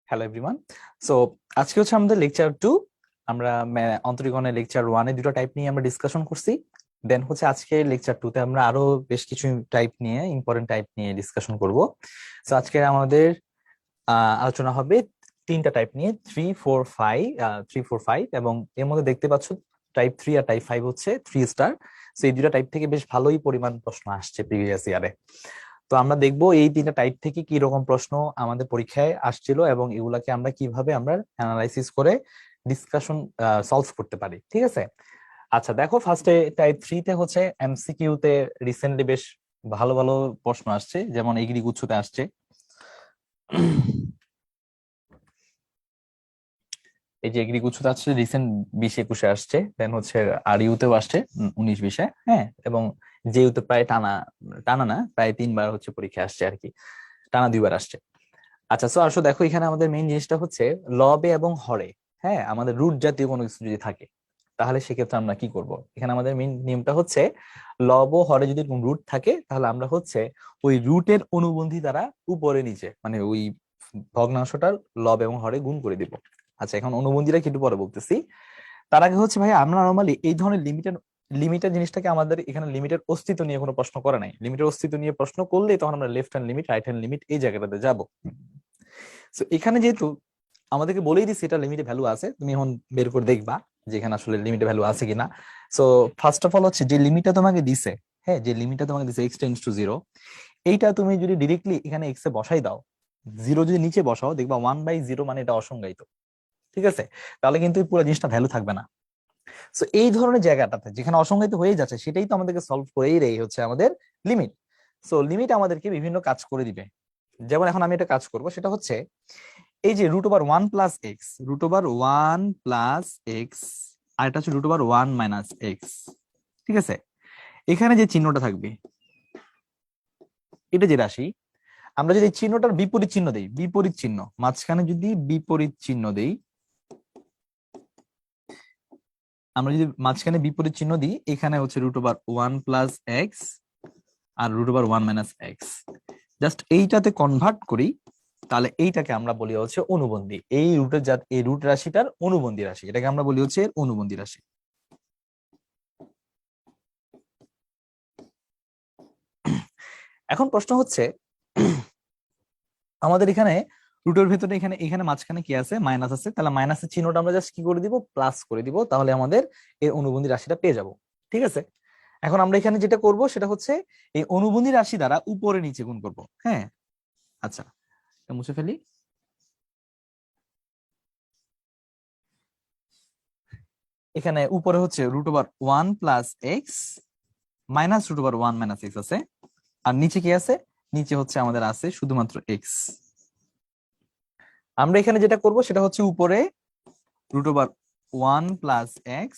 Hello everyone. So আজকে হচ্ছে আমাদের লেকচার 2। আমরা অন্তরীকরণের লেকচার 1 এ দুটো টাইপ নিয়ে আমরা ডিসকাশন করছি। দেন হচ্ছে আজকে লেকচার 2 তে আমরা আরো বেশ কিছু টাইপ নিয়ে ইম্পর্টেন্ট টাইপ নিয়ে ডিসকাশন করব। সো আজকে আমাদের আলোচনা হবে তিনটা টাইপ নিয়ে, 3 4 5 এবং এর মধ্যে দেখতে পাচ্ছ টাইপ 3 আর টাইপ 5 হচ্ছে 3 স্টার। সো এই দুটো টাইপ থেকে বেশ ভালোই পরিমাণ প্রশ্ন আসছে প্রিভিয়াস ইয়ারে। তো আমরা দেখবো এই তিনটা টাইপ থেকে কি রকম প্রশ্ন আমাদের পরীক্ষায় আসছিল এবং এগুলাকে আমরা কিভাবে আমরা অ্যানালাইসিস করে ডিসকাশন সলভ করতে পারি। ঠিক আছে, আচ্ছা দেখো ফার্স্টে টাইপ 3 তে হচ্ছে এমসিকিউ তে রিসেন্টলি বেশ ভালো ভালো প্রশ্ন আসছে, যেমন এগ্রি গুচ্ছতে আসছে। এই যে এগ্রি গুচ্ছতে আসছে রিসেন্ট 20-21-এ আসছে, দেন হচ্ছে আর ইউতেও আসছে 19-20-এ, হ্যাঁ। এবং জেইউতে প্রায় টানা টানা না, প্রায় 3বার হচ্ছে পরীক্ষা আসছে আর কি, টানা 2বার আসছে। আচ্ছা, সো আসো দেখো এখানে আমাদের মেইন জিনিসটা হচ্ছে লবে এবং হরে, হ্যাঁ, আমাদের রুট জাতীয় কোনো কিছু যদি থাকে তাহলে সেক্ষেত্রে আমরা কি করব। এখানে আমাদের মেইন নিয়মটা হচ্ছে লব ও হরে যদি রুট থাকে তাহলে আমরা হচ্ছে ওই রুটের অনুবন্ধী দ্বারা উপরে নিচে মানে ওই ভগ্নাংশটার লব এবং হরে গুণ করে দিব। আচ্ছা, এখন অনুবন্ধীরা কি একটু পরে বলতেছি। তার আগে হচ্ছে ভাই আমরা নর্মালি এই ধরনের লিমিটের জিনিসটাকে আমাদের এখানে লিমিটের অস্তিত্ব নিয়ে কোনো প্রশ্ন করে নাই। লিমিটের অস্তিত্ব নিয়ে প্রশ্ন করলেই তখন আমরা left hand limit, right hand limit এই জায়গাটাতে যাব। তো এখানে যেহেতু আমাদেরকে বলেই দিচ্ছে এটা লিমিটে ভ্যালু আছে, তুমি এখন বের করে দেখবা যে এখানে আসলে লিমিটে ভ্যালু আছে কিনা। সো ফার্স্ট অফ অল হচ্ছে যে লিমিটটা তোমাকে দিছে, হ্যাঁ, যে লিমিটটা তোমাকে দিছে x টেন্ডস টু 0, এইটা তুমি যদি ডিরেক্টলি এখানে x এ বসাই দাও, 0 যদি নিচে বসাও দেখবা 1/0 মানে এটা অসংজ্ঞায়িত। ঠিক আছে, তাহলে কিন্তু পুরো জিনিসটা ভ্যালু থাকবে না। সো এই ধরনের জায়গাটাতে যেখানে অসংজ্ঞায়িত হয়ে যাচ্ছে সেটাই তো আমাদেরকে সলভ করেই রেই হচ্ছে আমাদের লিমিট। সো লিমিট আমাদেরকে বিভিন্ন কাজ করে দিবে। যেমন এখন আমি একটা কাজ করব, সেটা হচ্ছে এই যে √1 + x, √1 + x, আর এটা হচ্ছে √1 - x। ঠিক আছে, এখানে যে চিহ্নটা থাকবে এটা যে রাশি, আমরা যদি চিহ্নটার বিপরীত চিহ্ন দেই, বিপরীত চিহ্ন মাঝখানে যদি বিপরীত চিহ্ন দেই, আমরা যদি মাঝখানে বিপরীত চিহ্ন দিই, এখানে হচ্ছে √1 + x আর √1 - x, জাস্ট এইটাতে কনভার্ট করি, তাহলে এইটাকে আমরা বলি হচ্ছে অনুবন্ধী। এই রুট রাশিটার অনুবন্ধী রাশি, এটাকে আমরা বলি হচ্ছে এর অনুবন্ধী রাশি। এখন প্রশ্ন হচ্ছে আমাদের এখানে রুটের ভেতরে এখানে এখানে মাঝখানে কি আছে, মাইনাস আছে, তাহলে মাইনাসের চিহ্নটা আমরা জাস্ট কি করে দিব, প্লাস করে দিব, তাহলে আমাদের এর অনুবন্ধী রাশিটা পেয়ে যাব। ঠিক আছে, এখন আমরা এখানে যেটা করব সেটা হচ্ছে এই অনুবন্ধী রাশি দ্বারা উপরে নিচে গুণ করব। হ্যাঁ, আচ্ছা এটা মুছে ফেলি। এখানে উপরে হচ্ছে √1 + x -√1 - x আছে, আর নিচে কি আছে, নিচে হচ্ছে আমাদের আছে শুধুমাত্র x। আমরা এখানে যেটা করব সেটা হচ্ছে উপরে √1 + x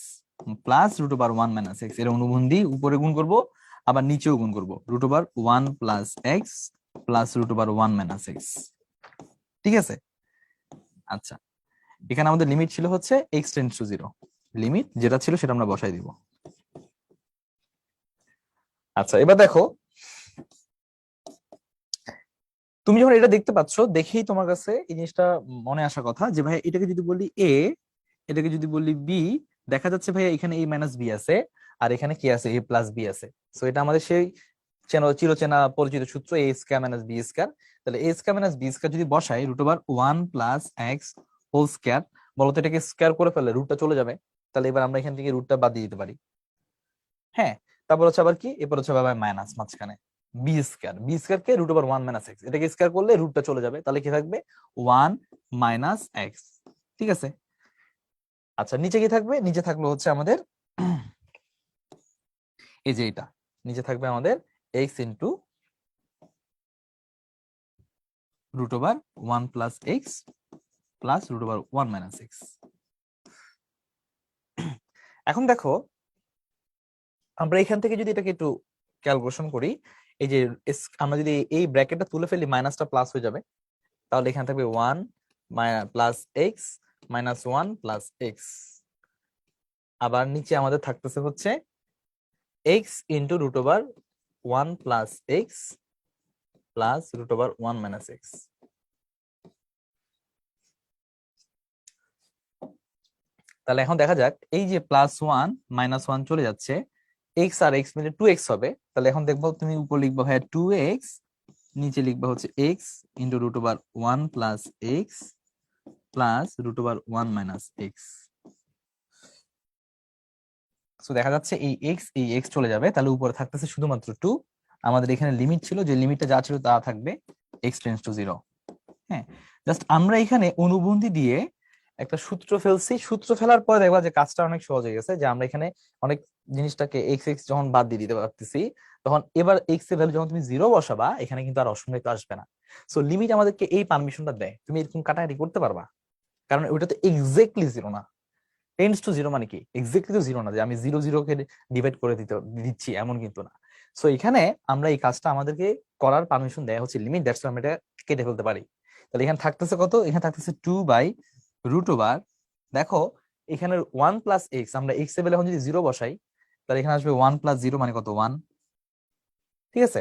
+√1 - x এর অনুবন্ধী উপরে গুণ করব, আবার নিচেও গুণ করব √1 + x +√1 - x। ঠিক আছে, আচ্ছা এখানে আমাদের লিমিট ছিল হচ্ছে x টেন্ডস টু 0, লিমিট যেটা ছিল সেটা আমরা বসাই দিব। আচ্ছা এবার দেখো, তুমি যখন এটা দেখতে পাচ্ছ দেখেই তোমার কাছে এই জিনিসটা মনে আসার কথা যে ভাই এটাকে যদি বলি এ, এটাকে যদি বলি বি, দেখা যাচ্ছে ভাই এখানে a - b আছে আর এখানে কি আছে, a + b আছে। সো এটা আমাদের সেই চিরচেনা পরিচিত সূত্র a² - b²। তাহলে a² - b² যদি বসাই √1 + x হোল স্কয়ার, বলতো এটাকে স্কয়ার করে ফেললে রুটটা চলে যাবে, তাহলে এবার আমরা এখান থেকে রুটটা বাদ দিয়ে দিতে পারি। হ্যাঁ, তারপর হচ্ছে আবার কি, এরপর হচ্ছে আবার মাইনাস মাঝখানে বি স্কয়ার কে √1 - x, এটাকে স্কয়ার করলে রুটটা চলে যাবে, তাহলে কি থাকবে 1 - x। ঠিক আছে, আচ্ছা নিচে কি থাকবে, নিচে থাকলো হচ্ছে আমাদের এই যে এটা, নিচে থাকবে আমাদের x ইন্টু √1 + x +√1 - x। এখন দেখো আমরা এখান থেকে যদি এটাকে একটু ক্যালকুলেশন করি, এই যে আমরা যদি এই ব্র্যাকেটটা তুলে ফেলি মাইনাসটা প্লাস হয়ে যাবে, তাহলে এখানে থাকবে 1 + x -1 + x, আবার নিচে আমাদের থাকতেছে হচ্ছে x ইন্টু √1 + x +√1 - x। তাহলে এখন দেখা যাক, এই যে +1 -1 চলে যাচ্ছে, এক্স আর এক্স মিলে 2x হবে। তাহলে এখন দেখবো তুমি উপর লিখবো হ্যাঁ 2x, নিচে লিখবা হচ্ছে x into √1 plus x plus √1 minus x. So দেখা যাচ্ছে এই x চলে যাবে, তাহলে উপরে থাকতেছে শুধুমাত্র 2। আমাদের এখানে লিমিট ছিল, যে লিমিটটা যা ছিল তা থাকবে, x টেন্ডস টু 0। হ্যাঁ, জাস্ট আমরা এখানে অনুবন্ধী দিয়ে একটা সূত্র ফেলছি। সূত্র ফেলার পরে দেখবা যে কাজটা অনেক সহজ হয়ে গেছে, যে আমরা এখানে অনেক জিনিসটাকে এক্স এক্স যখন বাদ দিয়ে দিতে পারতেছি, তখন এবার এক্স এর ভ্যালু যখন তুমি 0 বসাবা, এখানে কিন্তু আর অসংখ্য আসবে না। সো লিমিট আমাদেরকে এই পারমিশনটা দেয়, তুমি এরকম কাটাকাটি করতে পারবা, কারণ ওইটা তো এক্স্যাক্টলি 0 না। টেন্ডস টু 0 মানে কি এক্স্যাক্টলি তো 0 না, যে আমি 0 কে ডিভাইড করে দিচ্ছি এমন কিন্তু না। সো এখানে আমরা এই কাজটা আমাদেরকে করার পারমিশন দেয়া হচ্ছে লিমিট, দ্যাটস আমরা এটা কেটে ফেলতে পারি। তাহলে এখানে থাকতেছে কত, এখানে থাকতেছে 2/√, দেখো এখানে 1 প্লাস এক্স, আমরা এক্স এর এখন যদি 0 বসাই, তাহলে এখানে আসবে 1 + 0 মানে কত 1, ঠিক আছে।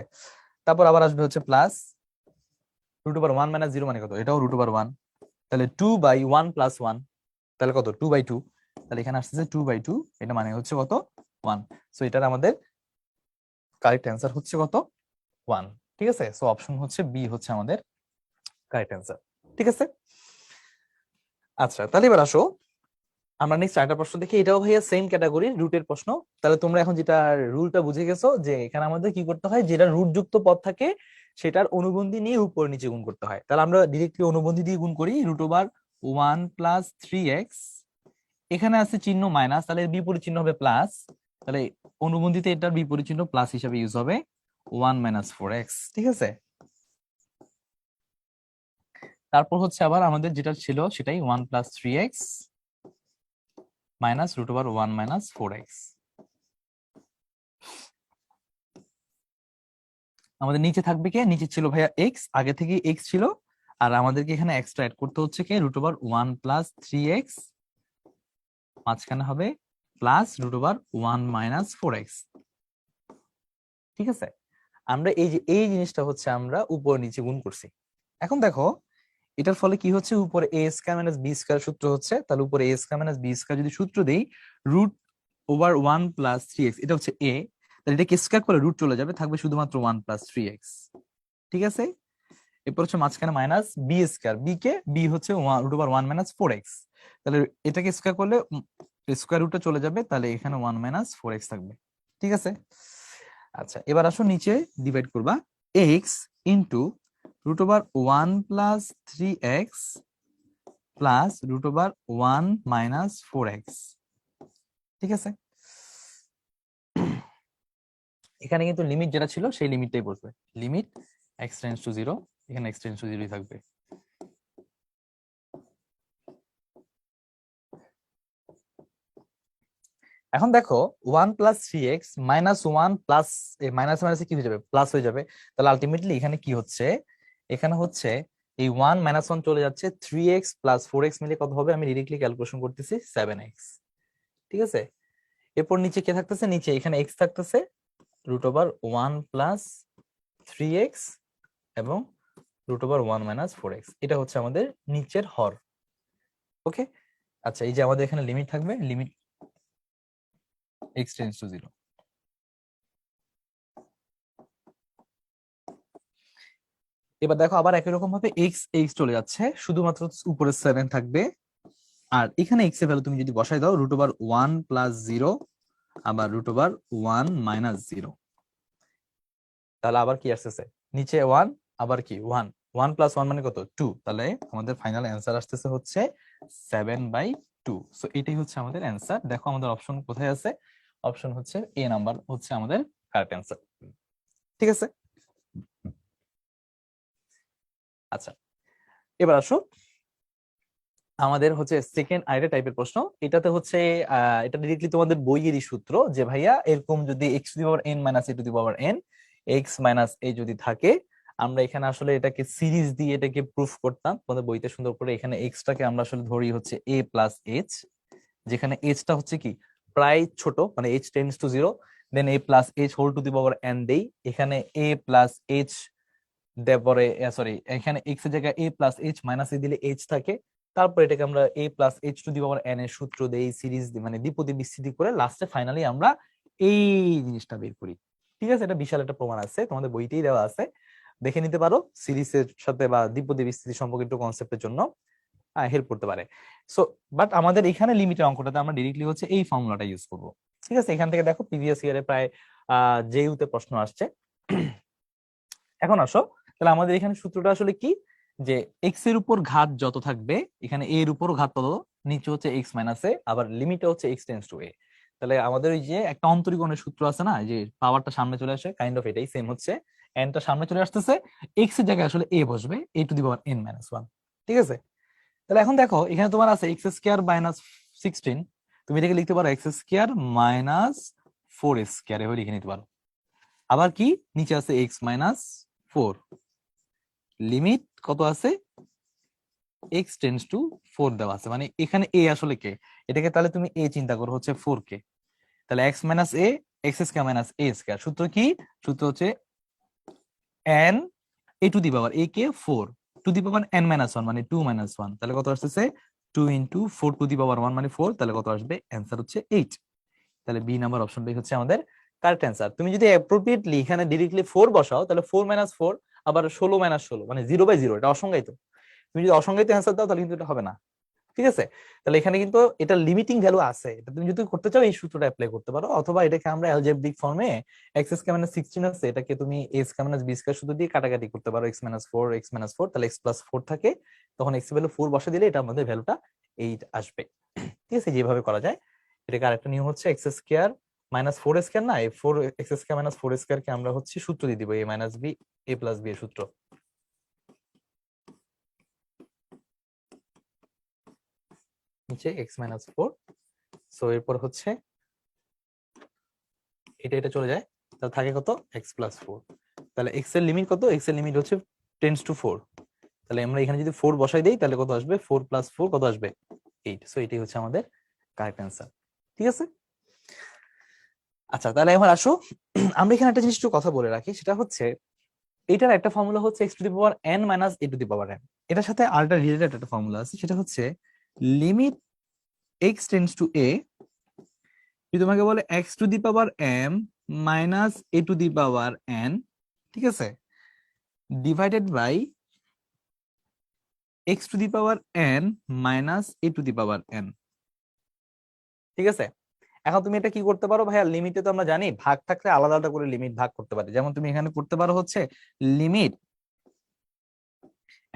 তারপর আবার আসবে হচ্ছে প্লাস √1 - 0 মানে কত, এটাও √1। তাহলে 2/1 + 1, তাহলে কত 2/2। তাহলে এখানে আসতেছে 2/2, এটা মানে হচ্ছে কত 1। সো এটার আমাদের কারেক্ট অ্যান্সার হচ্ছে কত 1, ঠিক আছে। সো অপশন হচ্ছে বি হচ্ছে আমাদের কারেক্ট অ্যান্সার, ঠিক আছে। আচ্ছা, তাহলে এবার আসো আমরা নেক্সট আরেকটা প্রশ্ন দেখি। এটাও ভাইয়া সেম ক্যাটাগরির রুটের প্রশ্ন। তাহলে তোমরা এখন যেটা রুলটা বুঝে গেছো, যে এখানে আমাদের কি করতে হয়, যেটা রুট যুক্ত পদ থাকে সেটার অনুবন্ধী নিয়ে উপর নিচে গুণ করতে হয়। তাহলে আমরা ডিরেক্টলি অনুবন্ধী দিয়ে গুণ করি, √1 + 3x, এখানে আছে চিহ্ন মাইনাস, তাহলে বিপরীত চিহ্ন হবে প্লাস, তাহলে অনুবন্ধীতে এটার বিপরীত চিহ্ন প্লাস হিসাবে ইউজ হবে 1 - 4x, ঠিক আছে। তারপর হচ্ছে আবার আমাদের যেটা ছিল সেটাই 1 + 3x মাইনাস √1 - 4x। আমাদের নিচে থাকবে কে, নিচে ছিল ভাইয়া এক্স, আগে থেকে এক্স ছিল, আর আমাদেরকে এখানে এক্সট্রা অ্যাড করতে হচ্ছে কে √1 + 3x, মাঝখানে হবে প্লাস √1 - 4x, ঠিক আছে। আমরা এই যে এই জিনিসটা হচ্ছে আমরা উপর নিচে গুণ করছি। এখন দেখো এটার ফলে কি হচ্ছে, উপরে a² - b² সূত্র হচ্ছে, তাহলে উপরে a² - b² যদি সূত্র দেই, √1 + 3x, এটা হচ্ছে a, তাহলে এটাকে স্কয়ার করে রুট চলে যাবে, থাকবে শুধুমাত্র 1 + 3x, ঠিক আছে। এরপর হচ্ছে মাঝখানে মাইনাস b², b কে b হচ্ছে √1 - 4x, তাহলে এটাকে স্কয়ার করলে স্কয়ার রুটটা চলে যাবে, তাহলে এখানে 1 - 4x থাকবে, ঠিক আছে। আচ্ছা, এবার আসো নিচে ডিভাইড করবা x into √1 + 3x plus √1 - 4x, ঠিক আছে। এখানে কিন্তু লিমিট যেটা ছিল সেই লিমিটটাই বসবে, লিমিট x টেন্ডস টু 0, এখানে x টেন্ডস টু 0 থাকবে। এখন দেখো 1 + 3x -1 প্লাস মাইনাস মাইনাসে কি হয়ে যাবে, প্লাস হয়ে যাবে। তাহলে আলটিমেটলি এখানে কি হচ্ছে, এখানে হচ্ছে এই 1 - 1 চলে যাচ্ছে, 3x + 4x মিলে কত হবে, আমি ডিরেক্টলি ক্যালকুলেশন করতেছি 7x, ঠিক আছে। এরপর নিচে কে থাকতেছে, নিচে এখানে x থাকতেছে, √1 + 3x এবং √1 - 4x, এটা হচ্ছে আমাদের নিচের হর, ওকে। আচ্ছা, এই যে আমাদের এখানে লিমিট থাকবে, লিমিট x টেন্ডস টু 0। এবার দেখো আবার একই রকম ভাবে এক্স এক্স চলে যাচ্ছে, শুধুমাত্র উপরে 7 থাকবে, আর এখানে এক্স এর ভ্যালু তুমি যদি বসাই দাও, √1 + 0 আবার √1 - 0, তাহলে আবার কি আসতেছে, নিচে 1 আবার কি 1, 1 + 1 মানে কত 2, তাহলে আমাদের ফাইনাল অ্যান্সার আসতেছে হচ্ছে 7/2। সো এটাই হচ্ছে আমাদের অ্যান্সার। দেখো আমাদের অপশন কোথায় আছে, অপশন হচ্ছে এ নাম্বার হচ্ছে আমাদের কারেক্ট অ্যান্সার, ঠিক আছে। আচ্ছা, এবার আসো আমাদের হচ্ছে সেকেন্ড আরেকটা টাইপের প্রশ্ন। এটাতে হচ্ছে এটা ডিরেক্টলি তোমাদের বইয়েরই সূত্র, যে ভাইয়া এরকম যদি x⁻n - a যদি থাকে, আমরা এখানে আসলে এটাকে সিরিজ দিয়ে এটাকে প্রুফ করতাম তোমাদের বইতে সুন্দর করে। এখানে এক্সটাকে আমরা আসলে ধরি হচ্ছে a + h, যেখানে h টা হচ্ছে কি প্রায় ছোট, মানে h tends to 0, then a + h whole to the power n দেই, এখানে a + h দেওয়ার পরে সরি, এখানে x এর জায়গায় a + h - a দিলে h থাকে, তারপর এটাকে আমরা a plus h two the power n এর সূত্র দেই, সিরিজ মানে দ্বিপদী বিস্তৃতি করে লাস্টে ফাইনালি আমরা এই জিনিসটা বের করি। ঠিক আছে, এটা বিশাল একটা প্রমাণ আছে, তোমাদের বইতেই দেওয়া আছে, দেখে নিতে পারো, সিরিজের সাথে বা দ্বিপদী বিস্তৃতি সম্পর্কিত কনসেপ্টের জন্য হেল্প করতে পারে। সো বাট আমাদের এখানে লিমিটের অঙ্কটাতে আমরা ডিরেক্টলি হচ্ছে এই ফর্মুলাটা ইউজ করব। ঠিক আছে, এখান থেকে দেখো প্রিভিয়াস ইয়ারে প্রায় জেইউতে প্রশ্ন আসছে। এখন আসো, তাহলে আমাদের এখানে সূত্রটা আসলে কি, যে এক্স এর উপর ঘাত যত থাকবে এখানে এ এর উপর ঘাত তত, নিচে হচ্ছে এক্স মাইনাস এ, আবার লিমিটে হচ্ছে এক্স টেন্স টু এ। তাহলে আমাদের ওই যে একটা অন্তরীকরণের সূত্র আছে না, যে পাওয়ারটা সামনে চলে আসে, কাইন্ড অফ এটাই সেম হচ্ছে, এনটা সামনে চলে আসতেছে, এক্স এর জায়গায় আসলে এ বসবে, a to the power n minus one. ঠিক আছে, তাহলে এখন দেখো এখানে তোমার আছে এক্স স্কোয়ার মাইনাস 16, তুমি এটাকে লিখতে পারো এক্স স্কোয়ার মাইনাস 4 স্কোয়ার এভাবে লিখে নিতে পারো। আবার কি, নিচে আছে এক্স মাইনাস 4, লিমিট কত আছে, এক্স টেন্স টু 4 দেওয়া আছে, মানে এখানে এ আসলে কে, এটাকে তাহলে তুমি এ চিন্তা করো হচ্ছে 4 কে, তাহলে এক্স মাইনাস এ, এক্স স্কোয়ার মাইনাস এ স্কোয়ার, সূত্র কি, সূত্র হচ্ছে N a to the power A K 4 two the power n minus 1 মানে 2 মাইনাস 1, তাহলে কত আসতেছে 2 ইন্টু 4 টু দি পাওয়ার 1 মানে 4, তাহলে কত আসবে, অ্যান্সার হচ্ছে 8। তাহলে বি নাম্বার অপশনটাই হচ্ছে আমাদের কারেক্ট অ্যান্সার। তুমি যদি অ্যাপ্রোপ্রিয়েটলি এখানে ডিরেক্টলি 4 বসাও, তাহলে 4 মাইনাস 4 আবার 16 মাইনাস 16 মানে 0/0, এটা অসংজ্ঞায়িত। তুমি যদি অসংজ্ঞায়িত অ্যান্সার দাও তাহলে কিন্তু এটা হবে না। ঠিক আছে, তাহলে এখানে কিন্তু এটা লিমিটিং ভ্যালু আছে, এটা তুমি যদি করতে চাও এই সূত্রটা অ্যাপ্লাই করতে পারো, অথবা এটাকে আমরা অ্যালজেব্রিক ফর্মে এক্স স্কয়ার মাইনাস 16 আছে, এটাকে তুমি এ স্কয়ার মাইনাস বি স্কয়ার সূত্র দিয়ে কাটাকাটি করতে পারো, এক্স মাইনাস 4 এক্স মাইনাস 4, তাহলে এক্স প্লাস 4 থাকে, তখন এক্স এর ভ্যালু 4 বসে দিলে এটা আমাদের ভ্যালুটা 8 আসবে। ঠিক আছে, যেভাবে করা যায়। এটাকে আরেকটা নিয়ম হচ্ছে এক্স স্কয়ার মাইনাস 4 স্কয়ার, না এই 4 এক্স স্কয়ার মাইনাস 4 স্কয়ার কে আমরা হচ্ছে সূত্র দিয়ে দিব, এ minus B A plus B এর সূত্র, নিচে এক্স মাইনাস 4। সো এরপর হচ্ছে এটা এটা চলে যায়, তাহলে থাকে কত, এক্স প্লাস 4। তাহলে এক্স এর লিমিট কত, এক্স এর লিমিট হচ্ছে টেন্স টু 4, তাহলে আমরা এখানে যদি 4 বসাই দেই তাহলে কত আসবে, 4 প্লাস 4 কত আসবে, 8। সো এটাই হচ্ছে আমাদের কারেক্ট অ্যান্সার। ঠিক আছে, আচ্ছা তাহলে এবার আসো, আমরা এখানে একটা জিনিস একটু কথা বলে রাখি, সেটা হচ্ছে এটার একটা ফর্মুলা হচ্ছে x to the power n minus a to the power n, এটার সাথে আরেকটা রিলেটেড একটা ফর্মুলা আছে, সেটা হচ্ছে limit x tends to a, যদি তোমাকে বলে x to the power m minus a to the power n, ঠিক আছে, divided by x to the power n minus a to the power n. ঠিক আছে, এখন তুমি এটা কি করতে পারো ভাইয়া, লিমিটে তো আমরা জানি ভাগ থাকলে আলাদা আলাদা করে লিমিট ভাগ করতে পারি, যেমন তুমি এখানে করতে পারো হচ্ছে limit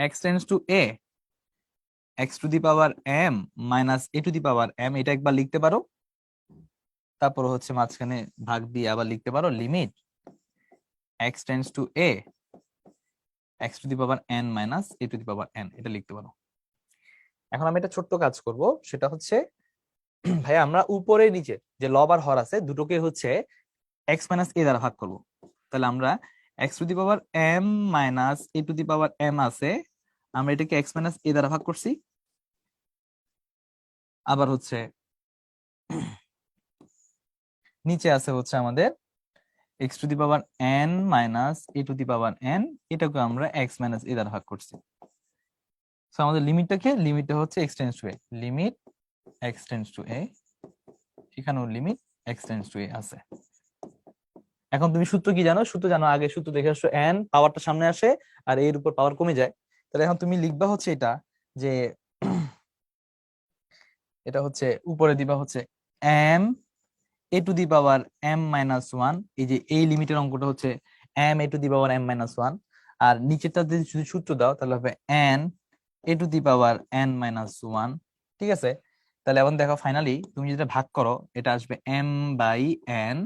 x tends to a x to the power m minus a to the power m, এটা একবার লিখতে পারো, তারপর হচ্ছে মাঝখানে ভাগ দিয়ে আবার লিখতে পারো limit x tends to a x to the power n minus a to the power N, এটা লিখতে পারো। এখন আমি একটা ছোট্ট কাজ করব, সেটা হচ্ছে ভাই আমরা উপরে নিচে যে লব আর হর আছে দুটোকে হচ্ছে এক্স মাইনাস এ দ্বারা ভাগ করব, তাহলে আমরা x to the power m minus a to the power m আছে, আমরা এটাকে এক্স মাইনাস এ দ্বারা ভাগ করছি, আবার হচ্ছে নিচে আছে হচ্ছে আমাদের x to the power n minus a to the power N, এটাকে আমরা এক্স মাইনাস এ দ্বারা ভাগ করছি। সো আমাদের লিমিটটা হচ্ছে x tends to a, limit x tends to a, এখানেও limit x tends to a আছে। এখন তুমি সূত্র কি জানো, সূত্র জানো, আগে সূত্র দেখে আসছো, এন পাওয়ারটা সামনে আসে আর এর উপর পাওয়ার কমে যায়, তাহলে এখন তুমি লিখবা হচ্ছে এটা, যে এটা হচ্ছে উপরে দিবা হচ্ছে m a to the power m minus one, এই যে এই লিমিটের অঙ্কটা হচ্ছে m a to the power m minus one, আর নিচেরটা যদি সূত্র দাও তাহলে হবে n a to the power n minus one. ঠিক আছে, তাহলে এখন দেখো ফাইনালি তুমি যেটা ভাগ করো এটা আসবে m by n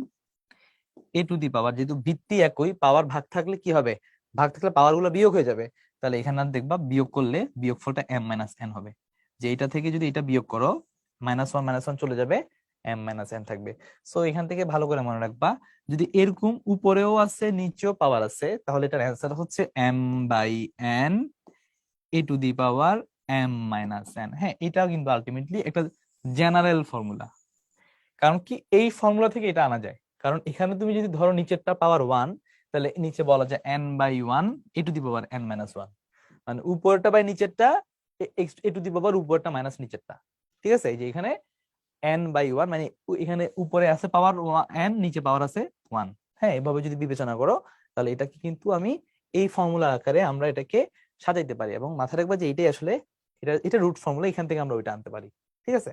a to the power, যেহেতু ভিত্তি একই, পাওয়ার ভাগ থাকলে কি হবে, ভাগ থাকলে পাওয়ার গুলো বিয়োগ হয়ে যাবে, তাহলে এখানে আর দেখবা বিয়োগ করলে বিয়োগফলটা এম মাইনাস এন হবে, যে এটা থেকে যদি এটা বিয়োগ করো মাইনাস ওয়ান চলে যাবে, এম মাইনাস এন থাকবে। সো এখান থেকে ভালো করে মনে রাখবা, যদি এরকম উপরেও আছে নিচেও পাওয়ার আছে, তাহলে এটার অ্যান্সার হচ্ছে m by n a to the power m minus n. হ্যাঁ, এটাও কিন্তু আলটিমেটলি একটা জেনারেল ফর্মুলা, কারণ কি এই ফর্মুলা থেকে এটা আনা যায়, কারণ এখানে তুমি যদি ধরো নিচেরটা পাওয়ার ওয়ান, তাহলে নিচে বলা যায় n by one a to the power n minus one, মানে উপরটা বাই নিচেরটা এ টু দি পাওয়ার উপরটা মাইনাস নিচেরটা, ঠিক আছে? এই যে এখানে n/1, মানে এখানে উপরে আছে পাওয়ার n, নিচে পাওয়ার আছে 1। হ্যাঁ, এভাবে যদি বিবেচনা করো তাহলে এটাকে কিন্তু আমি এই ফর্মুলা আকারে আমরা এটাকে সাজাইতে পারি, এবং মাথায় রাখবা যে এটাই আসলে এটা রুট ফর্মুলা, এখান থেকে আমরা ওইটা আনতে পারি, ঠিক আছে?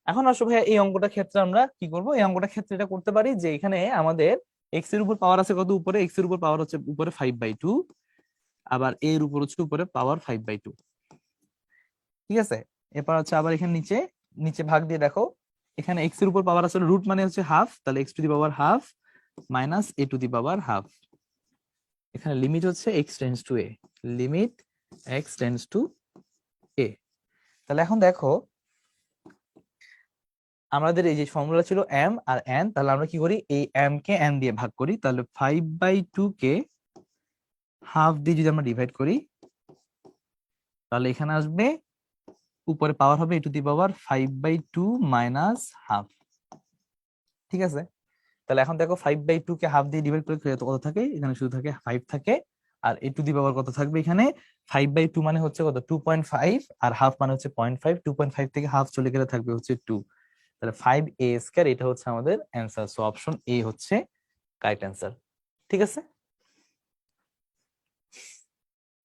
এখন আসো ভাইয়া এই অঙ্কটা ক্ষেত্রে আমরা কি করব? এই অঙ্কটা ক্ষেত্রে এটা করতে পারি যে এখানে আমাদের এক্স এর উপর পাওয়ার আছে কত? উপরে এক্স এর উপর পাওয়ার হচ্ছে উপরে 5/2, আবার এর উপর হচ্ছে উপরে পাওয়ার 5/2, ঠিক আছে? এরপর হচ্ছে আবার এখানে নিচে নিচে ভাগ দিয়ে দেখো, এখানে এক্স এর উপর পাওয়ার আছে রুট মানে হচ্ছে হাফ, তাহলে x to the power half minus a to the power half. এখানে লিমিট হচ্ছে x tends to a, limit x tends to a. তাহলে এখন দেখো আমাদের এই যে ফর্মুলা ছিল এম আর এন, তাহলে আমরা কি করি? এই এম কে এন দিয়ে ভাগ করি, তাহলে 5/2 কে হাফ দিয়ে যদি আমরা ডিভাইড করি তাহলে এখানে আসবে উপরে পাওয়ার হবে a to the power 5/2 minus half, ঠিক আছে? তাহলে এখন দেখো 5/2 কে হাফ দিয়ে ডিভাইড করে কত থাকে? এখানে শুধু থাকে 5 থাকে, আর এ টু দি পাওয়ার কত থাকবে এখানে? 5/2 মানে হচ্ছে কত? 2.5, আর হাফ মানে হচ্ছে 0.5, 2.5 থেকে হাফ চলে গেলে থাকবে হচ্ছে 2, তাহলে 5a²। এটা হচ্ছে আমাদের অ্যান্সার। সো অপশন এ হচ্ছে কারেক্ট অ্যান্সার, ঠিক আছে?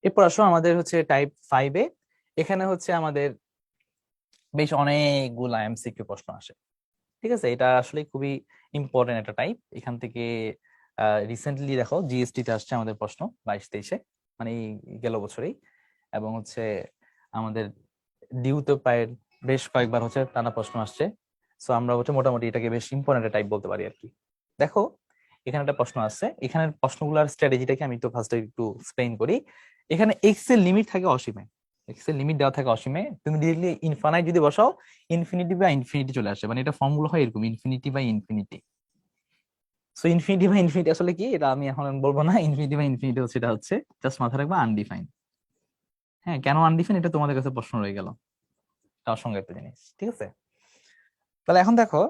এরপর আসো আমাদের হচ্ছে টাইপ 5-এ। এখানে হচ্ছে আমাদের বেশ অনেকগুলা এমসিকিউ প্রশ্ন আসে, ঠিক আছে? এটা আসলে খুবই ইম্পর্টেন্ট একটা টাইপ। এখান থেকে রিসেন্টলি দেখো জিএসটি তে আসছে আমাদের প্রশ্ন 22-23-এ, মানে এই গেল বছরেই, এবং হচ্ছে আমাদের ডিউতে প্রায় বেশ কয়েকবার হচ্ছে টানা প্রশ্ন আসছে। সো আমরা হচ্ছে মোটামুটি এটাকে বেশ ইম্পর্টেন্ট টাইপ বলতে পারি আর কি। দেখো এখানে একটা প্রশ্ন আছে, এখানের প্রশ্নগুলোর স্ট্র্যাটেজিটাকে আমি তো ফার্স্টে একটু এক্সপ্লেইন করি। এখানে এক্স এর লিমিট থাকে অসীমে, এক্স এর লিমিট দেওয়া থাকে অসীমে, তুমি ডিরেক্টলি ইনফাইনাইট যদি বসাও ইনফিনিটি বা ইনফিনিটি চলে আসে, মানে এটা ফর্মুলা হয় এরকম infinity by infinity. So infinity by infinity আসলে কি এটা আমি এখন বলবো না, ইনফিনিটি বাই ইনফিনিটি হচ্ছে এটা হচ্ছে জাস্ট মাথায় রাখবা আনডিফাইন। হ্যাঁ, কেন আনডিফাইন এটা তোমাদের কাছে প্রশ্ন রয়ে গেল, এটা অসংজ্ঞাত জিনিস, ঠিক আছে? তাহলে এখন দেখো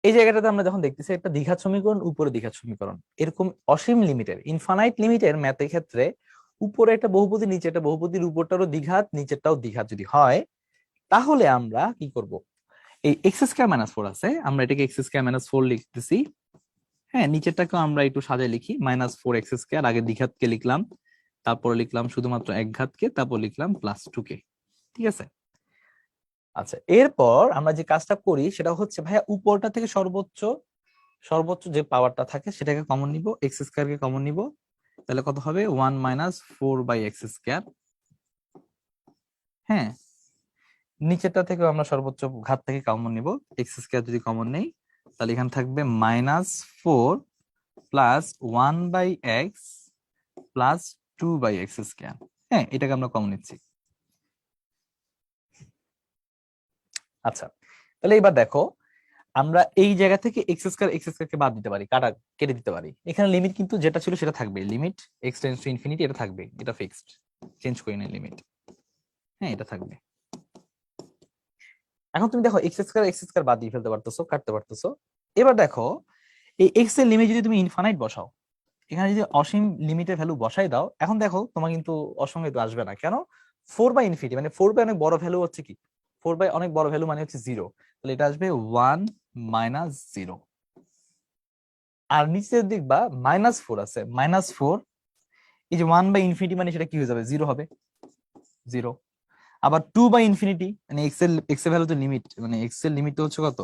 এই জায়গাটাতে আমরা যখন দেখতেছি একটা দ্বিঘাত সমীকরণ, উপরে দ্বিঘাত সমীকরণ, এরকম অসীম লিমিটের ইনফাইনাইট লিমিটের ম্যাথের ক্ষেত্রে উপরে একটা বহুপদী, নিচে একটা বহুপদীর, উপরটারও দ্বিঘাত নিচেরটাও দ্বিঘাত যদি হয়, তাহলে আমরা কি করব? এই x²-4 আছে, আমরা এটাকে x²-4 লিখতেছি। হ্যাঁ, নিচেরটাকেও আমরা একটু সাজায় লিখি, -4x², আগে দ্বিঘাতকে লিখলাম, তারপর লিখলাম শুধুমাত্র এক ঘাতকে, তারপর লিখলাম +2 কে, ঠিক আছে? আচ্ছা, এরপর আমরা যে কাজটা করি সেটা হচ্ছে ভাইয়া উপরটা থেকে সর্বোচ্চ সর্বোচ্চ যে পাওয়ারটা থাকে সেটাকে কমন নিব, x² কে কমন নিব, তাহলে কত হবে? 1 - 4/x²। হ্যাঁ, নিচেরটা থেকে আমরা সর্বোচ্চ ঘাত থেকে কমন নিব, x² যদি কমন নেই তাহলে এখানে থাকবে -4 + 1/x + 2/x²। হ্যাঁ, এটাকে আমরা কমন নিচ্ছি। আচ্ছা, তাহলে এবার দেখো আমরা এই জায়গা থেকে x² কে বাদ দিতে পারি, কেটে দিতে পারি। এখানে লিমিট কিন্তু যেটা ছিল সেটা থাকবে, limit x tends to infinity, এটা থাকবে, এটা ফিক্সড, চেঞ্জ করি না লিমিট। হ্যাঁ, এটা থাকবে। এখন তুমি দেখো x² বাদ দিয়ে ফেলতে পারতেছো, কাটতে পারতেছো। এবার দেখো এই x এর লিমিট যদি তুমি ইনফাইনাইট বসাও, এখানে যদি অসীম লিমিটের ভ্যালু বসাই দাও, এখন দেখো তোমার কিন্তু অসংজ্ঞায়িত আসবে না। কেন? 4/ইনফিনিটি মানে 4/, অনেক বড় ভ্যালু হচ্ছে কি? 4/, অনেক বড় ভ্যালু মানে হচ্ছে 0, তাহলে এটা আসবে 1 - 0। আর নিচের দিক বা -4 আছে, -4, এই যে 1/ইনফিনিটি মানে সেটা কি হয়ে যাবে? 0 হবে, 0। আবার 2/ইনফিনিটি মানে এক্স এর ভ্যালু তো লিমিট, মানে এক্স এর লিমিট তো হচ্ছে কত?